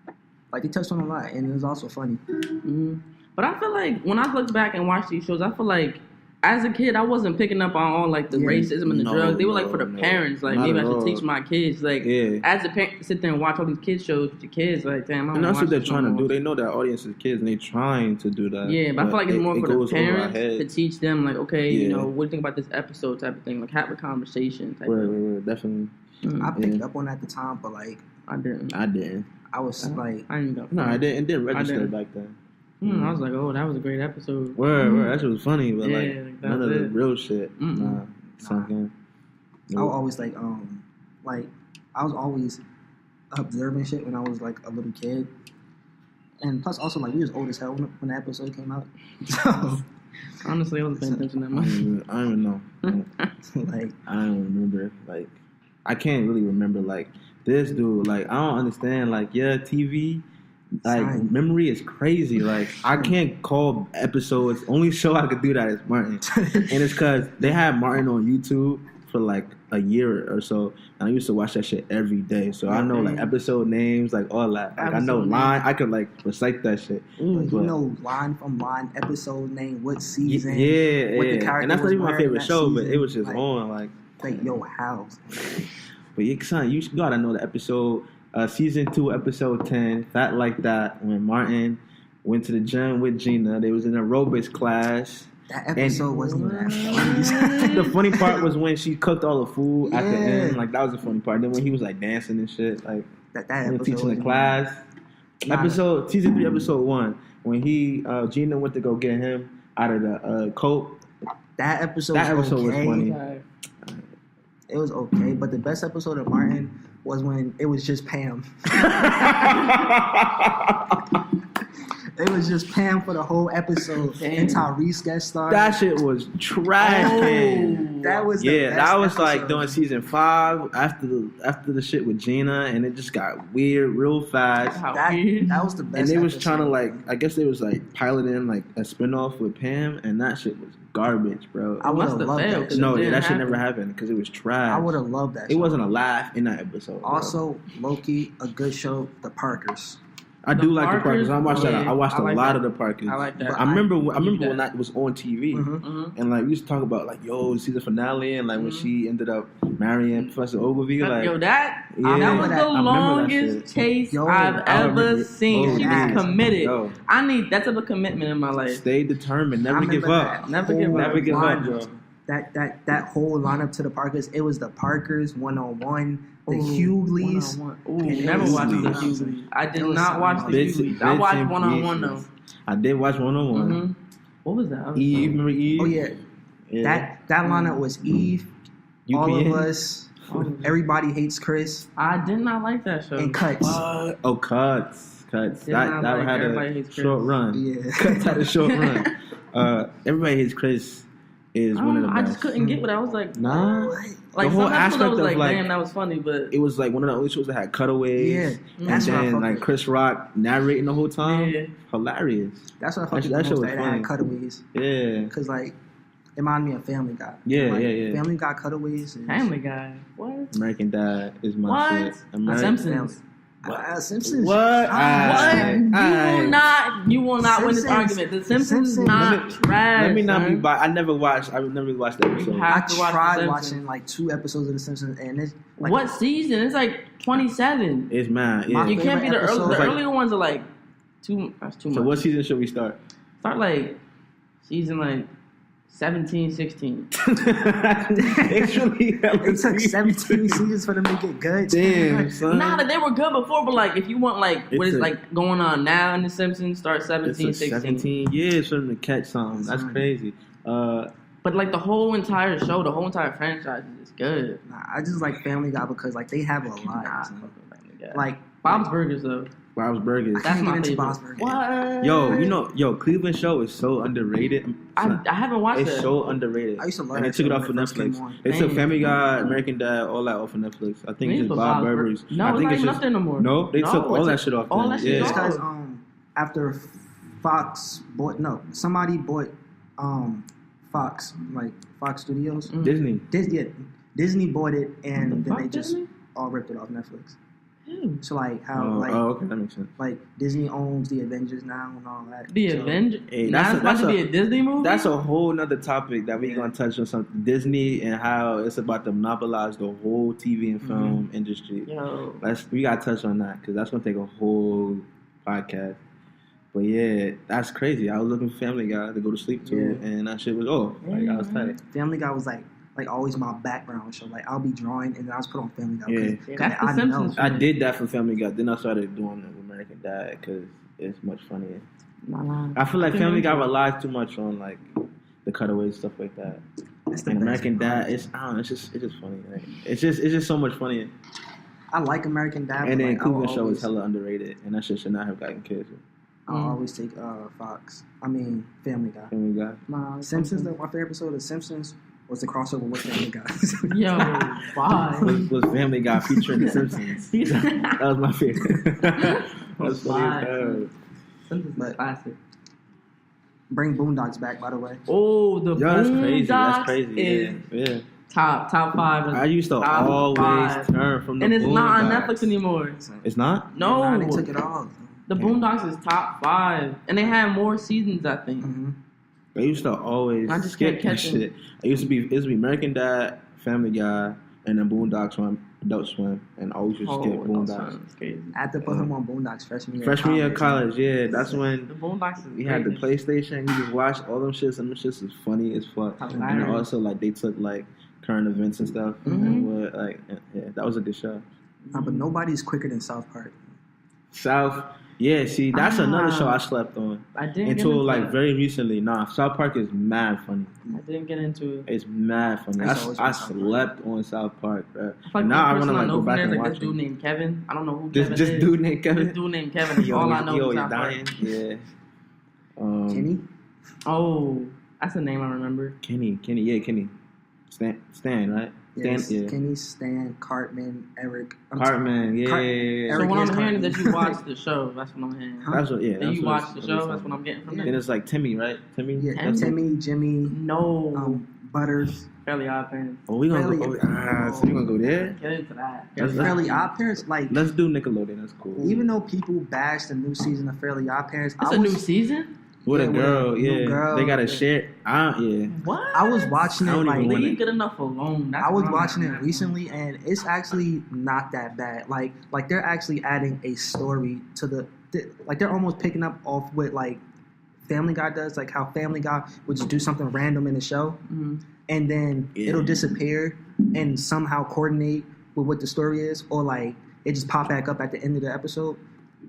Yeah. Like they touched on a lot, and it was also funny. Mm-hmm. But I feel like when I look back and watch these shows, I feel like as a kid, I wasn't picking up on all like the racism and the drugs. They were like for the parents. Like maybe I should teach my kids. Like as a parent, sit there and watch all these kids shows with your kids. Like damn, and that's what they're trying to do. They know their audience is kids, and they're trying to do that. Yeah, but I feel like it's more for the parents to teach them. Like okay, you know, what do you think about this episode type of thing? Like have a conversation. Right, definitely. Mm-hmm. I picked up on that at the time, but like I didn't. I was like, I didn't know. No, I didn't. It didn't register back then. I was like, oh, that was a great episode. Word, that shit was funny, but like none of the real shit. Sunk in. I was always like I was always observing shit when I was like a little kid, and plus also like we was old as hell when the episode came out. So honestly, I wasn't paying attention that much. I don't even know. Like I don't remember. Like I can't really remember like this dude. Like I don't understand. Like TV. Like memory is crazy. Like I can't call episodes. Only show I could do that is Martin, and it's because they had Martin on YouTube for like a year or so, and I used to watch that shit every day. So I know like episode names, like all that. Like I know line. I could like recite that shit. You know line from line, episode name, what season, what the character. And that's not even my favorite show, season, but it was just like, on like your house. But son, you gotta know the episode. Season 2, episode 10, Fat Like That, when Martin went to the gym with Gina. They was in aerobics class. That episode wasn't even that funny. The funny part was when she cooked all the food at the end. Like, that was the funny part. Then when he was, like, dancing and shit. Like, that episode teaching the class. Season 3, episode 1, when Gina went to go get him out of the coat. That episode was funny. It was okay, but the best episode of Martin was when it was just Pam. It was just Pam for the whole episode. And Tyrese guest starred. That shit was trash. That was the best that was episode. Like during season 5 after the shit with Gina, and it just got weird real fast. That was the best. And they was episode. trying to like, I guess they was like piloting like a spinoff with Pam, and that shit was garbage, bro. I would have loved that. No, that shit never happened because it was trash. I would have loved that. It wasn't a laugh in that episode. Also, Loki, a good show, The Parkers. I do like The Parkers. I watched that. I watched a lot of The Parkers. I like that. I remember when that was on TV, and like we used to talk about like, yo, see the finale, and like when she ended up marrying Professor Ogilvy. Like, yo, that was the longest chase I've ever seen. She was committed. I need that type of commitment in my life. Stay determined. Never give up. Never give up, bro. That whole lineup to The Parkers. It was The Parkers 1-on-1. The Hughleys. Never watched the Hughleys. I did not watch the Hughleys. I watched 1-on-1 though. I did watch 1-on-1. What was that? Eve, remember Eve? Oh yeah. That lineup was Eve, UPN. All of Us, Everybody Hates Chris. I did not like that show. And Cuts. Cuts. That had a short run. Yeah. Cuts had a short run. Everybody Hates Chris is one of the best. I just couldn't get what I was like. Nah. Like the whole aspect of like, damn, that was funny, but it was like one of the only shows that had cutaways. Yeah, and then like Chris Rock narrating the whole time. Yeah. Hilarious. That's what I fucking that show was funny. Had cutaways. Yeah, because like it reminded me of Family Guy. Yeah, like, yeah. Family Guy cutaways. Family Guy. What? American Dad is my shit. Simpsons. Simpsons. What? You will not win this argument. The Simpsons not trash. Let me not be biased. I never watched the episode. I tried watching like 2 episodes of The Simpsons, and it's like, what season? It's like 27. It's mad. Yeah. You can't be the earlier ones are like That's too much. So what season should we start? Start like season like 17, 16. It took 17 seasons for them to get good. Damn, son. Nah, they were good before, but like if you want like what is like going on now in The Simpsons, start 17, It took 16. 17 years for them to catch something. That's crazy. But like the whole entire show, the whole entire franchise is good. Nah, I just like Family Guy because like they have a lot. Nah, son. like Like Bob's Burgers though. Bob's Burgers. I can't my get into favorite. Bob's Burgers. What? Cleveland Show is so underrated. I haven't watched It's it. so underrated. I used to love and they that took it show off of when it first Netflix. came on. They took Family Guy, American Dad, all that off of Netflix. I think it's just Bob Burgers. No, I it's think not it's even just up there no more. no. They took all that shit off. all then. that shit yeah. It's off. because after Fox bought somebody bought Fox, like Fox Studios. Disney. Disney bought it and then fuck, they just Disney? all ripped it off Netflix. Ew. So like how okay, that makes sense. like Disney owns the Avengers now and all that. The So, Avengers. Hey, Now that's it's about to be a Disney movie. That's a whole nother topic that we're gonna touch on. Something Disney and how it's about to monopolize the whole TV and film industry. Yo. We gotta touch on that because that's gonna take a whole podcast. But yeah, that's crazy. I was looking for Family Guy to go to sleep to, and that shit was like I was tired. Family Guy was like always my background show. Like I'll be drawing and then I was put on Family Guy. Yeah. That's The I Simpsons. I did that for Family Guy. Then I started doing it with American Dad because it's much funnier. Nah. I feel like Family Guy relies too much on like the cutaways, stuff like that. And American Dad, it's just funny. Like, it's just so much funnier. I like American Dad. And but, then like, Cleveland Show is hella underrated, and that shit should not have gotten kids. I'll always take Fox. I mean Family Guy. Family Guy. Nah, Simpsons. My favorite episode of The Simpsons was the crossover with Family Guy. Yo, why? was Family Guy featuring The Simpsons. That was my favorite. That's funny as hell. Simpsons is classic. Bring Boondocks back, by the way. Oh, the That's crazy. That's Boondocks crazy. is Yeah. top 5. I used to top always 5. turn from the And it's not on Boondocks. Netflix anymore. It's not? No, Nah, they took it off. the Boondocks is top 5, and they had more seasons, I think. Mm-hmm. I used to always I just skip can't that catch shit. It used to be American Dad, Family Guy, and then Boondocks Swim, Adult Swim, and I always used to skip Boondocks. That's crazy. I had to put him on Boondocks freshman year. Freshman year of college, yeah, that's when The Boondocks is we had the crazy. PlayStation. You just watch all them shits, and them shits is funny as fuck. And then Hilarious. also like they took like current events and stuff, and would, like that was a good show. Nah, but nobody's quicker than South Park. South, yeah. See, that's another show I slept on I didn't get until into like it. very recently. Nah, South Park is mad funny. I didn't get into it. It's mad funny. It's always I been South Park. slept on South Park, bro. I feel like And now I the want to person like know go from back there and is, like watch this dude it. named Kevin. I don't know who Kevin Just is. dude named Kevin. This dude named Kevin is all I know. Yo, is you're South Park. dying. Yeah. Kenny? Oh, that's the name I remember. Kenny, yeah, Kenny. Stan, right? Yes. Stan, yeah. Kenny, Stan, Cartman, Eric. Cartman, yeah. So Eric what I'm is hearing is that you Cartman. watched the show. That's what I'm hearing. That's what, yeah. That that's you what watched the it's show. That's like. what I'm getting from Then there. it's like Timmy, right? Timmy? Yeah, That's it. Timmy, Jimmy, No. Butters. Fairly Odd Parents. Oh, we gonna Fairly- go. So we gonna go there? Get into that. Let's- Fairly Odd Parents. Like, Let's do Nickelodeon. That's cool. even though people bash the new season of Fairly Odd Parents, It's a new season? With a with girl, a new yeah. girl, They got to yeah. share. Yeah. What? I was watching I it don't like even wanna- Leave good enough alone. That's I was what I'm watching at. it recently, and it's actually not that bad. Like they're actually adding a story to like they're almost picking up off what like Family Guy does, like how Family Guy would just do something random in the show, and then it'll disappear and somehow coordinate with what the story is, or like it just pop back up at the end of the episode.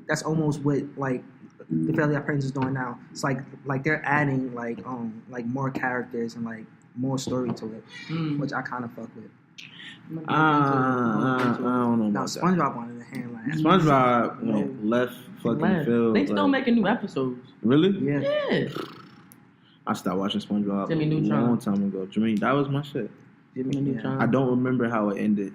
That's almost what like the Fairly Odd Parents is doing now. It's like they're adding like more characters and like more story to it, which I kind of fuck with. I don't know. No, About that. SpongeBob wanted to hand like SpongeBob went left fucking field. They still like, making new episodes. Really? yeah. Yeah. I stopped watching SpongeBob Jimmy a Neutron. long time ago. Jimmy, that was my shit. Jimmy Neutron. I don't remember how it ended.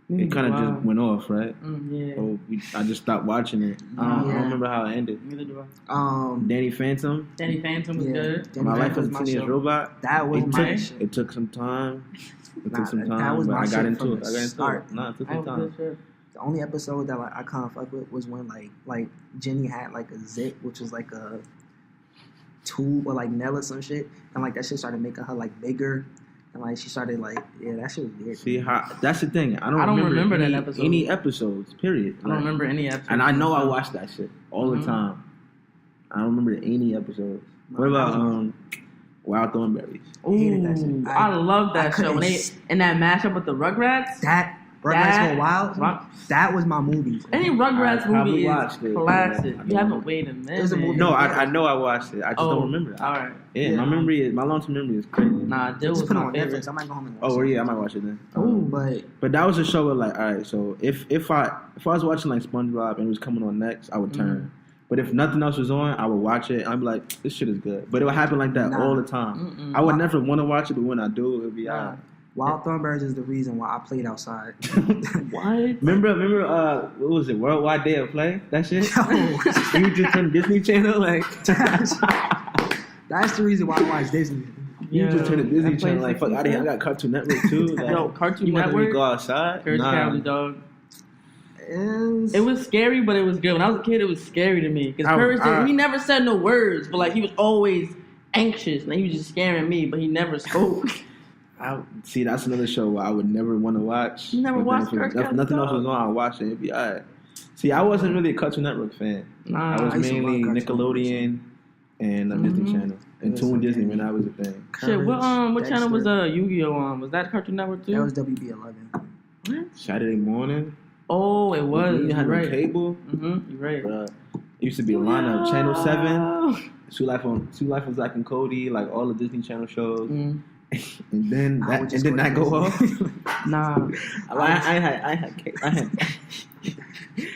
It kind of just went off, right? Yeah. Oh, I just stopped watching it. I don't remember how it ended. Neither do I. Danny Phantom. Danny Phantom was good. Danny My Life Phantom as a was my Teenage show. Robot. That was my It shit. took some time. It Nah, took some that time, was but my I got shit into from it. the I got into start. it. Nah, it took That some was time. good shit. The only episode that like I kind of fuck with was when like Jenny had like a zit, which was like a tube or like nail or some shit, and like that shit started making her like bigger, And like she started like, yeah, that shit was weird. See how that's the thing. I don't remember that episode. Any episodes. Period. I don't remember any episodes. And I know I watched that shit all the time. I don't remember any episodes. What about Wild Thornberries? Ooh, I love that show. When they in that mashup with the Rugrats. That Rugrats Go Wild. That was my movie. Any Rugrats movie is classic. You haven't waited a minute. It was a movie. No, I know I watched it. I just don't remember it. All right. Yeah, my long-term memory is crazy. Nah, Dill was just put it my on favorite. Netflix. I might go home and watch it. Oh, yeah, I might watch it then. But that was a show where like, all right, so if I was watching like SpongeBob and it was coming on next, I would turn. But if nothing else was on, I would watch it. I'd be like, this shit is good. But it would happen like that all the time. I would never want to watch it, but when I do, it would be all right. Wild Thornberries is the reason why I played outside. What? Remember what was it? Worldwide Day of Play? That shit? You just turned Disney Channel? Like that's the reason why I watch Disney. You just turned the Disney Channel like fuck out of here. I got Cartoon Network too. Like, Yo, Cartoon you Network. Want me to go outside? Courage Cowardly Dog. It was scary, but it was good. When I was a kid, it was scary to me because Courage, he never said no words, but like he was always anxious and he was just scaring me, but he never spoke. See, that's another show where I would never want to watch. You never watched Courage Cowardly Dog? Nothing else was on. I'd watch it. It'd be alright. See, I wasn't really a Cartoon Network fan. Nah, I was mainly Nickelodeon and Disney Channel and Toon Disney when I was a thing. Shit, what channel was Yu-Gi-Oh on? Was that Cartoon Network too? That was WB11. What? Saturday morning. Oh, it was. You had right. no cable. You're right. It used to be a lineup. Channel 7, Two Life on Zack and Cody, like all the Disney Channel shows. And then that go off. Nah, I had.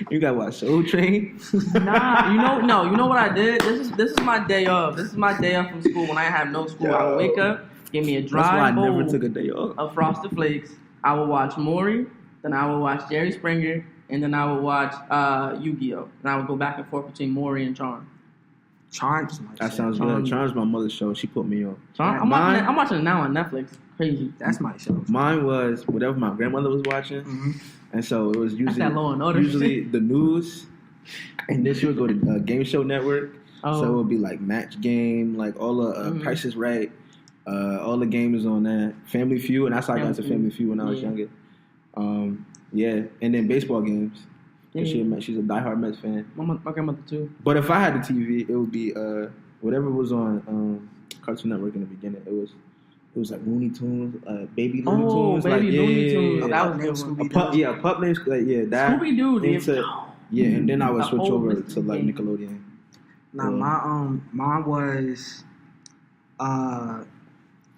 You got what? Soul Train? Nah, you know what I did. This is my day off. This is my day off from school. When I have no school, I would wake up, give me a dry bowl. That's why I never took a day off. Of Frosted Flakes. I would watch Maury, then I would watch Jerry Springer, and then I would watch Yu-Gi-Oh. And I would go back and forth between Maury and Charm. Charms. That sounds good. Charms my mother's show. She put me on. I'm watching it now on Netflix. Crazy. That's my show. Mine was whatever my grandmother was watching, and so it was usually the news, and then she would go to Game Show Network. So it would be like Match Game, like all the Price is Right, all the games on that. Family Feud, and that's how I got into Family Feud when I was younger. And then baseball games. She's a diehard Mets fan. My grandmother too. But if I had the TV, it would be whatever was on Cartoon Network in the beginning. It was like Looney Tunes, Baby Looney Tunes. Looney Tunes. That was a pup named that. Scooby Doo. Yeah, and then I would switch over to like Nickelodeon. Now mine was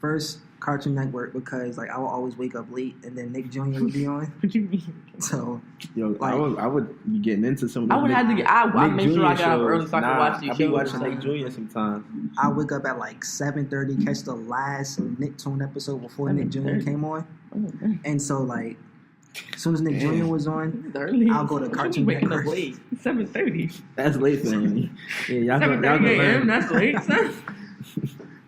first Cartoon Network because like I would always wake up late and then Nick Jr. would be on. What you mean? So like, I would be getting into some of I would have to get I make sure I got up early so I could watch these shows. I be watching Nick Jr. sometimes. I wake up at like 7:30, catch the last Nicktoon episode before Nick Jr. came on. And so like as soon as Nick Jr. was on, I'll go to Cartoon Network. 7:30. That's late for me. Yeah, y'all 7:30 a.m. That's late, son.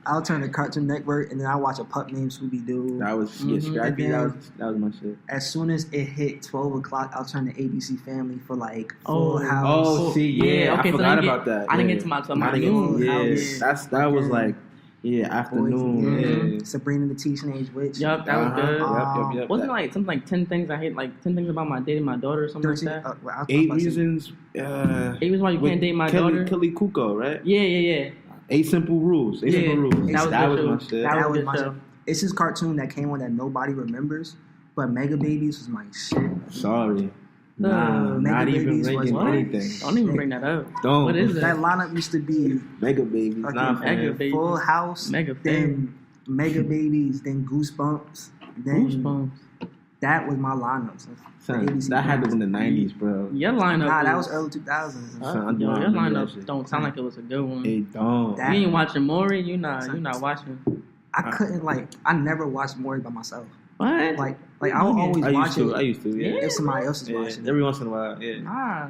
I'll turn to Cartoon Network and then I'll watch a pup named Scooby Doo. That was Scrappy. That was my shit. As soon as it hit 12 o'clock, I'll turn to ABC Family for like Full House. Oh, see, yeah, okay, I forgot about that. I didn't get to my noon. That was like afternoon. Yeah. Sabrina the Teenage Witch. Yup, that was good. Yep. Wasn't it like something like 10 things I hate, like 10 things about my dating my daughter or something 13, like that? 8 reasons. 8 reasons why you can't date my daughter. Kelly Kuko, right? Yeah. 8 Simple Rules. 8 Simple Rules. That was my shit. That was my shit. It's this cartoon that came on that nobody remembers, but Mega Babies was my shit. Sorry. Nah, not even ranking anything. Don't even bring that up. Don't. What is that lineup used to be Mega Babies. Mega Babies. Full House. Then Mega Babies. Then Goosebumps. Then that was my lineup. That had to be in the 90s, bro. Your lineup. Nah, that was early 2000s. Your lineup don't sound like it was a good one. It don't. You ain't watching Maury. You not watching. I couldn't I never watched Maury by myself. What? Like I would always watch it. I used to, yeah. If somebody else is watching it. Every once in a while, yeah. Nah.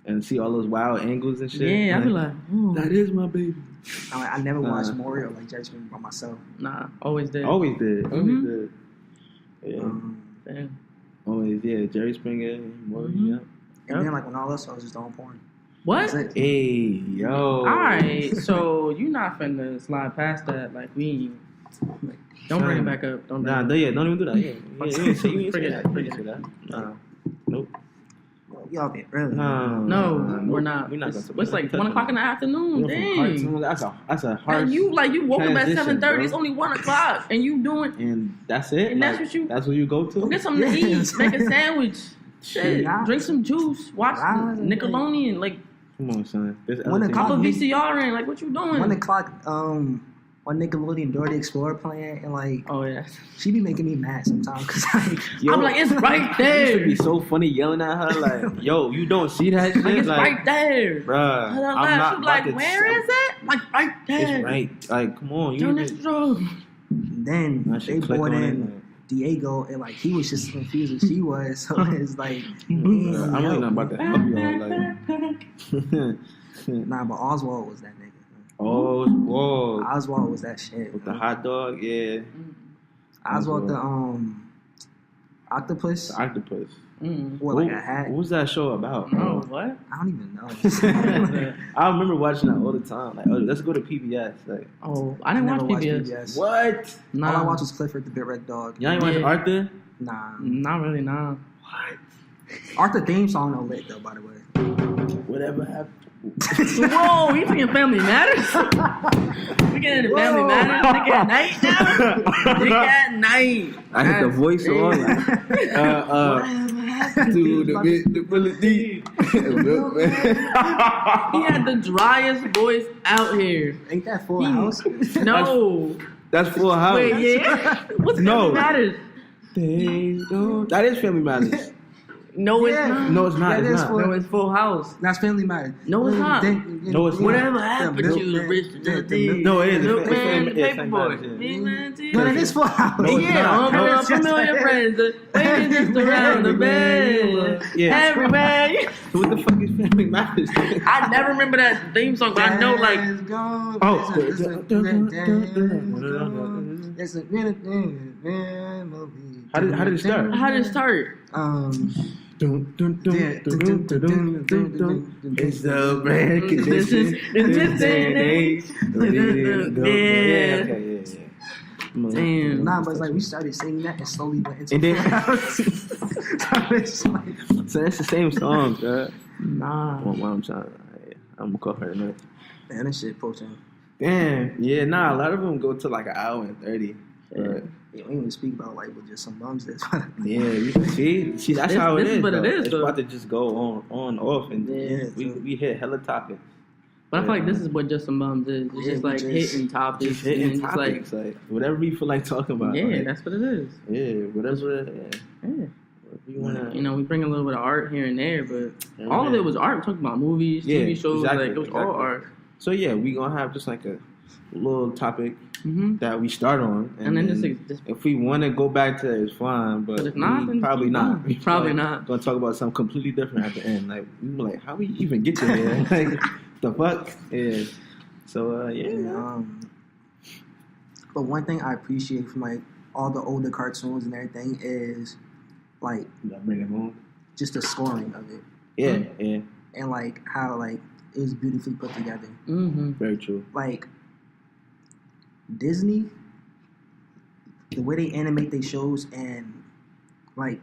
And see all those wild angles and shit. Yeah, I be like, that is my baby. I never watched Maury or like Jerry Springer by myself. Nah, always did. Always did. Yeah. Damn. Always, yeah. Jerry Springer, Maury, yeah. And then like when all else I was just on porn. What? Hey, yo. Alright, so you not finna slide past that like we Don't bring it back up. Don't bring it back Don't even do that. Yeah, you ain't say Forget that. Nah, nope. Y'all being early. No, we're not. We're not It's like 1 o'clock in the afternoon. Dang. That's a harsh. And you woke up at 7:30. bro. It's only 1 o'clock, and you doing. And that's it. And that's what you. That's what you go to. Go get something to eat. Make a sandwich. Shit. Yeah. Drink some juice. Watch Nickelodeon. Like. Come on, son. Pop a VCR in. Like, what you doing? 1 o'clock. On Nickelodeon, Dora the Explorer playing, and like, oh yeah, she be making me mad sometimes because like, I'm like, it's right there. It should be so funny yelling at her like, "Yo, you don't see that shit? Like, it's right there, bruh." I'm not like, where is it? Like, right there. It's right. Like, come on, turn this through. Then they brought in Diego, and like he was just as confused as she was. So it's like, I don't know nothing about that. Nah, but Oswald was that nigga. Whoa. Oswald was that shit. With the hot dog, yeah. Oswald the octopus. The octopus. Or like a hat. What was that show about? Oh, what? I don't even know. I remember watching that all the time. Like, let's go to PBS. Like, I didn't watch PBS. What? Nah. All I watched was Clifford the Big Red Dog. Y'all ain't watch Arthur? Nah. Not really, nah. What? Arthur theme song no lit though, by the way. Whatever happened. Whoa, you thinking Family Matters? We getting into Family Matters? Nigga at night now? Nigga at night. I hit the voice on. Dude, the bullet deep. He had the driest voice out here. Ain't that Full House? No. That's Full House. Wait, yeah? What's Family Matters? That is Family Matters. No, it's not. No, it's not. Yeah, It's not. No, it's Full House. That's Family Matters. No, it's not. No, it's not. Whatever happened to the rich No, it is. Milkman, the It's paper boy. But it is Full House. No, it's Yeah, not. all No, my familiar friends waiting just around the bed. Yeah. Everybody. What the fuck is Family Matters? I never remember that theme song, but I know like. How did it start? How did it start? It's the brand condition. Damn. Nah, but it's like we started singing that and slowly went into And then- it's like, So that's the same song, bro. Nah. I'm gonna call her tonight. man, this shit poaching. Damn, yeah, nah. A lot of them go to like an hour and 30. But Yeah, we even speak about like with just some bums. This. yeah, you see, that's how it This is. is what it though. is, It's though. about to just go on, off, and Yeah. we hit hella topics. But I feel like this is what Just Some Bums is. It's Yeah, just like hitting topics. Just hitting and topics, like whatever we feel like talking about. Yeah, like, that's what it is. yeah, whatever. Yeah. You wanna, You know, we bring a little bit of art here and there, but Yeah, all of man. it was art. We're talking about movies, Yeah, TV shows, exactly, like it was all exactly. art. So yeah, we gonna have just like a little topic Mm-hmm. that we start on, And then then just if we want to go back to it, it's fine. But if not, then probably keep not. going. Probably not. Gonna talk about something completely different at the end. Like we were like, how we even get to here? Like the fuck? Yeah. So yeah. But one thing I appreciate from like all the older cartoons and everything is like Bring it home. just the scoring of it Yeah, yeah. and like how like it was beautifully put together. Mm-hmm. Very true. Like Disney, the way they animate their shows and like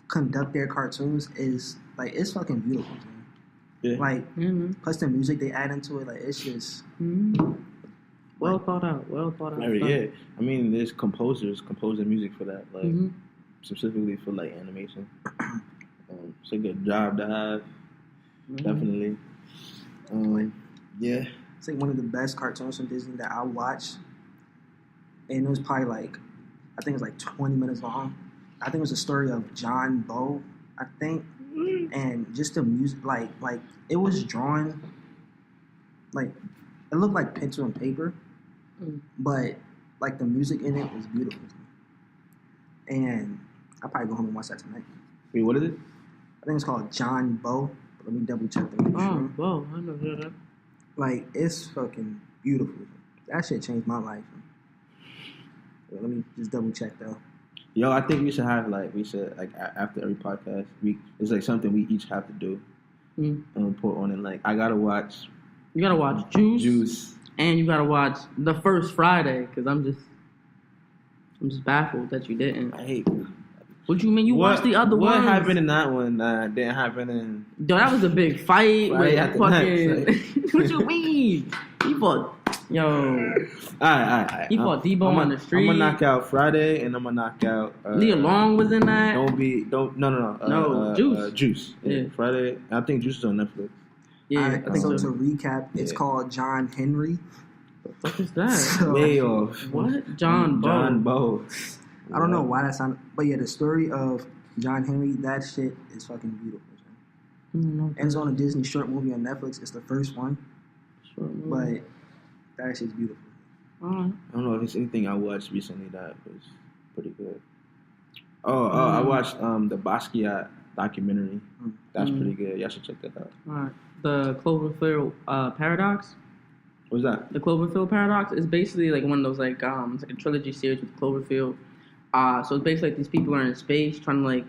conduct their cartoons is like it's fucking beautiful. Man. Yeah. Like Mm-hmm. plus the music they add into it, like it's just Mm-hmm. Well thought out. Very, yeah. I mean, there's composers composing music for that, like Mm-hmm. specifically for like animation. It's a good job to have. Mm-hmm. Definitely. Yeah. it's like one of the best cartoons from Disney that I watched. And it was probably like I think it was like 20 minutes long. I think it was a story of John Bow, I think. And just the music like it was drawn like it looked like pencil and paper. But like the music in it was beautiful. And I'll probably go home and watch that tonight. Wait, what is it? I think it's called John Bow. Let me double check to make Oh, sure. whoa, I know that. Like it's fucking beautiful. That shit changed my life. Wait, let me just double check though. Yo, I think we should after every podcast, it's like something we each have to do and report on it. Like I gotta watch You gotta watch Juice. And you gotta watch The First Friday, because I'm just I'm just baffled that you didn't. I hate. What you mean? You watched the other What ones? happened in that one didn't happen in... Yo, that was a big fight Friday with after fucking... next, What you mean? He fought... Yo. Alright. He fought Debo on the street. I'm gonna knock out Friday, and I'm gonna knock out... Nia Long was in that. No. Juice. Juice. Yeah. Friday. I think Juice is on Netflix. Yeah. I think so. To recap, it's called John Henry. What the fuck is that? So, Way off. What? John Bow. I don't know why that sounded... But yeah, the story of John Henry, that shit is fucking beautiful. And it's on a Disney short movie on Netflix. It's the first one. But that shit's beautiful. I don't know if it's anything I watched recently that was pretty good. I watched the Basquiat documentary. That's pretty good. Y'all should check that out. Alright. The Cloverfield Paradox. What's that? The Cloverfield Paradox is basically like one of those like it's like a trilogy series with Cloverfield. So it's basically like these people are in space trying to like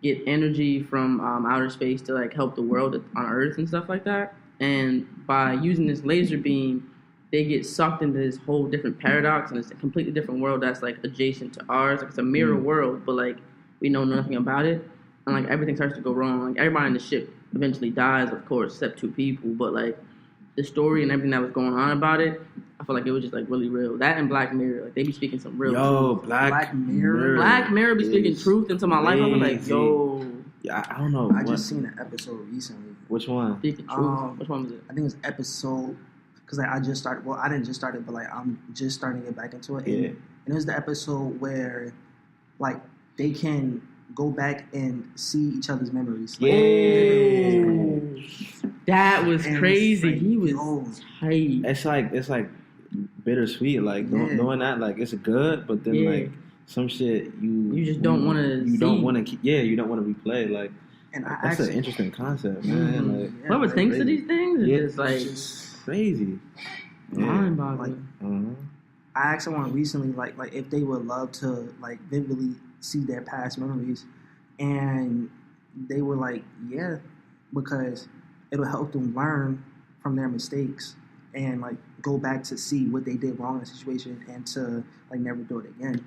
get energy from outer space to like help the world on Earth and stuff like that. And by using this laser beam, they get sucked into this whole different paradox, and it's a completely different world that's like adjacent to ours. Like it's a mirror world, but like we know nothing about it, and like everything starts to go wrong. Like everybody in the ship eventually dies, of course, except 2 people. But like the story and everything that was going on about it, I feel like it was just like really real. That and Black Mirror, like they be speaking some real. Yo, truth. Black Mirror. Black Mirror be speaking truth into my life. I'm like, yo. Yeah, I don't know. I just seen an episode recently. Which one? Speaking truth. Which one was it? I think it was episode because like I just started. Well, I didn't just start it, but like I'm just starting to get back into it. Yeah. And it was the episode where like they can go back and see each other's memories. Like, that was and crazy. like, He was tight. It's like bittersweet. Like knowing that, like it's good, but then like some shit you just don't want to. You don't want to. Yeah, you don't want to replay. Like, and that's an interesting concept, man. Like, whoever thinks of these things is just crazy. Mind-boggling. I asked someone recently, like if they would love to like vividly see their past memories, and they were like, yeah, because it'll help them learn from their mistakes and like go back to see what they did wrong in the situation and to like never do it again.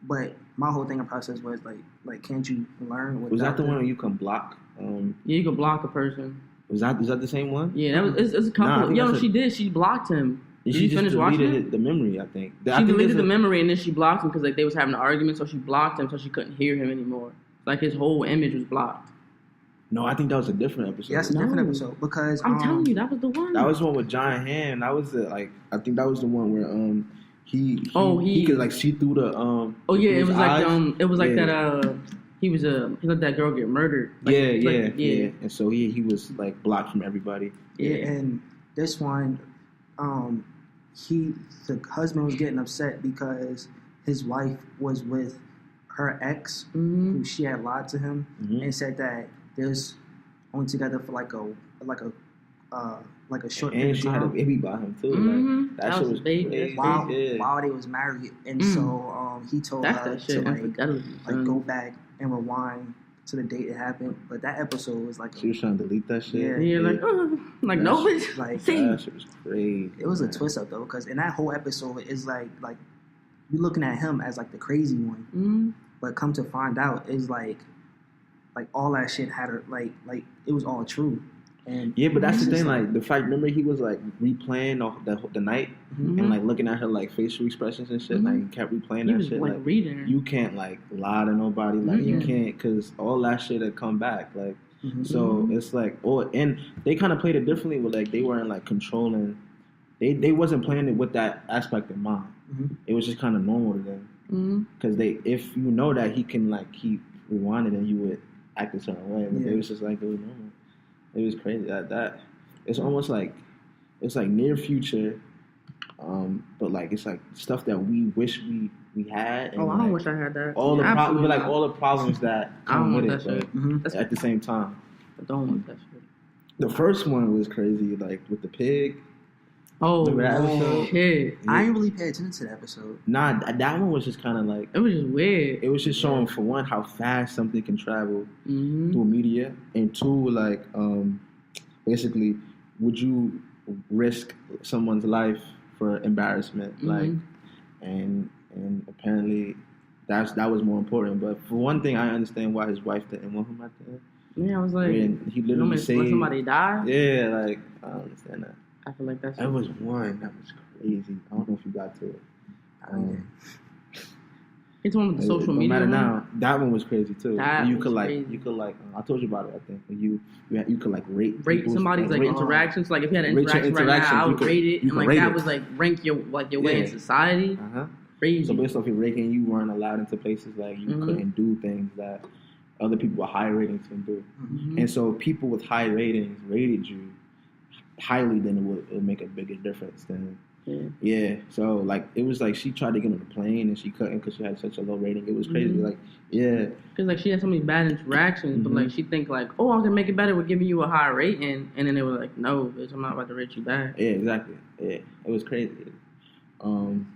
But my whole thing and process was like can't you learn? Was that the one where you can block? Yeah, you can block a person. Was that the same one? Yeah, that was. It's a couple. She did. She blocked him. Did she finish watching it? The memory, I think. She deleted the memory and then she blocked him because like they was having an argument, so she blocked him so she couldn't hear him anymore. Like his whole image was blocked. No, I think that was a different episode. Yeah, it's a different episode because I'm telling you, that was the one. That was the one with Giant Hand. That was I think that was the one where he could like see through the it was eyes. It was like that he let that girl get murdered. Like, yeah. And so he was like blocked from everybody. Yeah, and this one, the husband was getting upset because his wife was with her ex, who she had lied to him, and said that they was only together for like a short period of time. And she had a baby by him too. Like, that shit was crazy. While they was married, and so he told her to go back and rewind to the date it happened. But that episode was like she was trying to delete that shit. Yeah, like no bitch. Like that shit was crazy. It was a twist up though, because in that whole episode is like you're looking at him as like the crazy one, but come to find out is like all that shit had her like it was all true. And yeah, but that's the thing. Like the fact, remember he was like replaying the night and like looking at her like facial expressions and shit. Like he kept replaying that shit. Like reading. You can't like lie to nobody. Like you can't, because all that shit had come back. Like so it's like and they kind of played it differently. With like they weren't like controlling. They wasn't playing it with that aspect in mind. It was just kind of normal to them. Because if you know that he can like keep rewinding, then you would act a certain way. But it was just like it was normal. It was crazy that it's almost like it's like near future, but like it's like stuff that we wish we had. And I don't wish I had that. All the problems, like all the problems that come with it, but at the same time. I don't want that shit. The first one was crazy, like with the pig. Oh shit! Yeah. I didn't really pay attention to that episode. Nah, that one was just kind of like it was just weird. It was just showing for one how fast something can travel through media, and two, like basically, would you risk someone's life for embarrassment, like, and and apparently that was more important. But for one thing, I understand why his wife didn't want him at the end. Yeah, I was like, when he literally saved let somebody die. Yeah, like I don't understand that. I feel like that was one that was crazy. I don't know if you got to it. It's one with the social media. No matter now, that one was crazy too. You could crazy. I told you about it. I think you could like rate somebody's like interactions. Like if you had an interaction right now, I would rate it, and like that was like rank your way in society. Crazy. So based off your rating, you weren't allowed into places like you couldn't do things that other people with high ratings can do. And so people with high ratings rated you highly, then it would make a bigger difference than. Yeah, so like it was like she tried to get on the plane and she couldn't because she had such a low rating. It was crazy, like because like she had so many bad interactions, but like she think like, oh, I'm gonna make it better with giving you a high rating, and then they were like, no, bitch, I'm not about to rate you back. Yeah, exactly. Yeah, it was crazy. And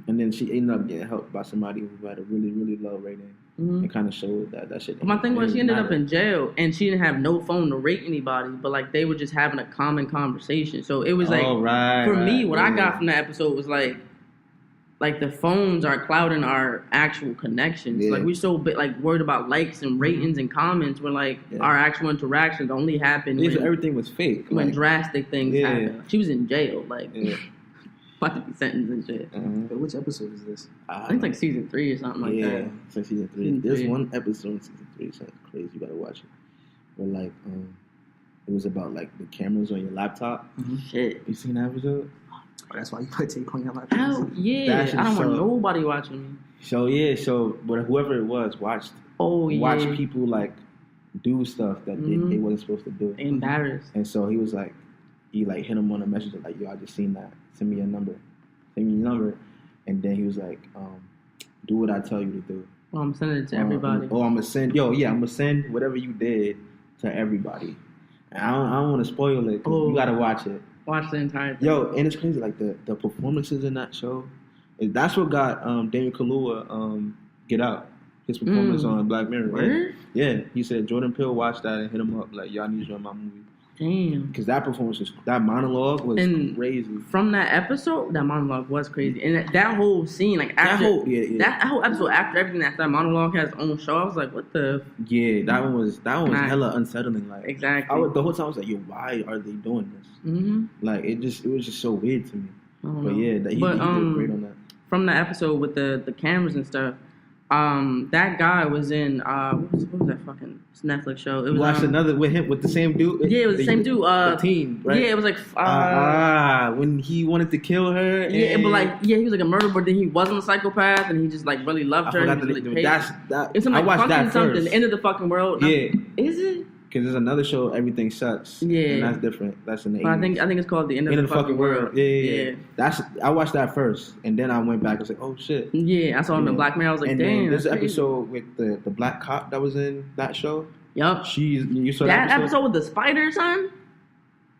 then she ended up getting helped by somebody who had a really, really low rating. It kind of showed that shit. But my thing was she ended up in jail and she didn't have no phone to rate anybody, but like they were just having a common conversation. So it was like for me, what I got from that episode was like the phones are clouding our actual connections. Like we're so like worried about likes and ratings and comments when like our actual interactions only happen when everything was fake. When drastic things happen. She was in jail, like about to be sentenced and shit. But which episode is this? I think it's like season 3 or something like that. Yeah, it's like season 3. There's one episode in season 3, something crazy. You gotta watch it. But like, it was about like the cameras on your laptop. Shit, you seen that episode? Oh, that's why you put tape on your laptop. Hell yeah, I don't want nobody watching me. So but whoever it was watched people like do stuff that they wasn't supposed to do. Embarrassed. And so he was like, he like hit him on a message like, yo, I just seen that. Send me your number. And then he was like, do what I tell you to do. Well, I'm sending it to everybody. I'm gonna send whatever you did to everybody. And I don't want to spoil it. You gotta watch it. Watch the entire thing. Yo, and it's crazy. Like the performances in that show, that's what got Daniel Kaluuya Get Out. His performance on Black Mirror. Word? Yeah, he said Jordan Peele watched that and hit him up like, yo, I need you in my movie. Damn. Because that performance that monologue was crazy. From that episode, that monologue was crazy. And that whole scene, like after that whole episode, after everything that monologue has its own show, I was like, what the? Yeah, that one was hella unsettling. Like exactly. The whole time I was like, yo, why are they doing this? Like it was just so weird to me. But yeah, he did great on that. From the episode with the cameras and stuff, that guy was in what was that fucking Netflix show? It was watched another with him with the same dude. Yeah, it was the same dude. The team, right? Yeah, it was like when he wanted to kill her. Yeah, but like he was like a murderer, but then he wasn't a psychopath, and he just like really loved her. I forgot it's like I watched that something. first. The end of the fucking world. Yeah, is it? Because there's another show, Everything Sucks. Yeah, and that's different. That's in the 80s. I think it's called The End of the Fucking World. Yeah. I watched that first, and then I went back and was like, oh shit. Yeah, I saw him in Black Mirror. I was like, and damn. And there's an episode with the black cop that was in that show. Yup. You saw that episode with the spider, son?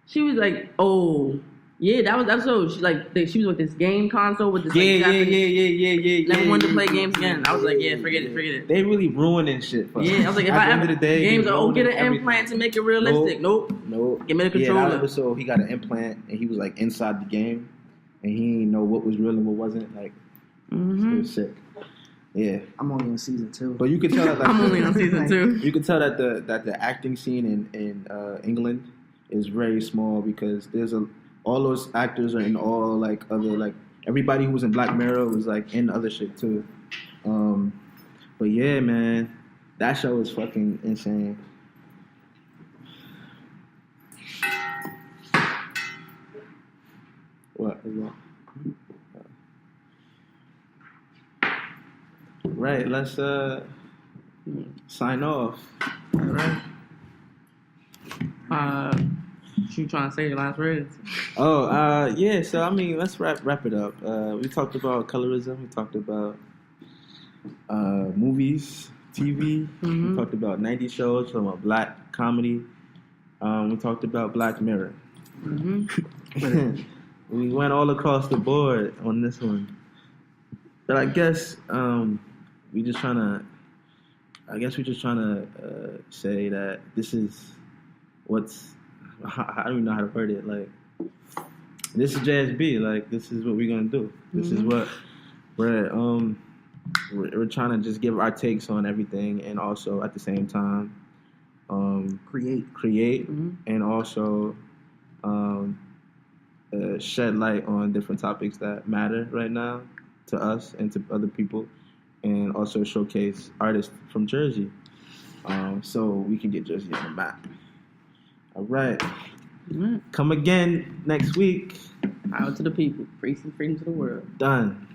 She was like, oh. Yeah, that was the episode. She was with this game console with this yeah. Never wanted to play games again. I was like, yeah, forget it. They really ruining shit. I was like, if at the end of the day, games are get an implant to make it realistic. Nope. Give me the controller. Yeah, that episode he got an implant and he was like inside the game and he didn't know what was real and what wasn't. Like, it was sick. Yeah, I'm only on season 2. But you could tell that I'm only on season 2. You could tell that the acting scene in England is very small because all those actors are in all like other like everybody who was in Black Mirror was like in other shit too. But yeah, man, that show is fucking insane. What? Right, let's sign off. All right. You trying to say your last words? Yeah. So I mean, let's wrap it up. We talked about colorism. We talked about movies, TV. We talked about 90s shows. Talked about black comedy. We talked about Black Mirror. We went all across the board on this one. But I guess we're just trying to say that this is I don't even know how to word it. Like, this is JSB. Like, this is what we're gonna do. This is what We're trying to just give our takes on everything, and also at the same time, create, Mm-hmm. and also shed light on different topics that matter right now to us and to other people, and also showcase artists from Jersey, so we can get Jersey on the map. All right. Mm-hmm. Come again next week. Power to the people. Peace and freedom to the world. Done.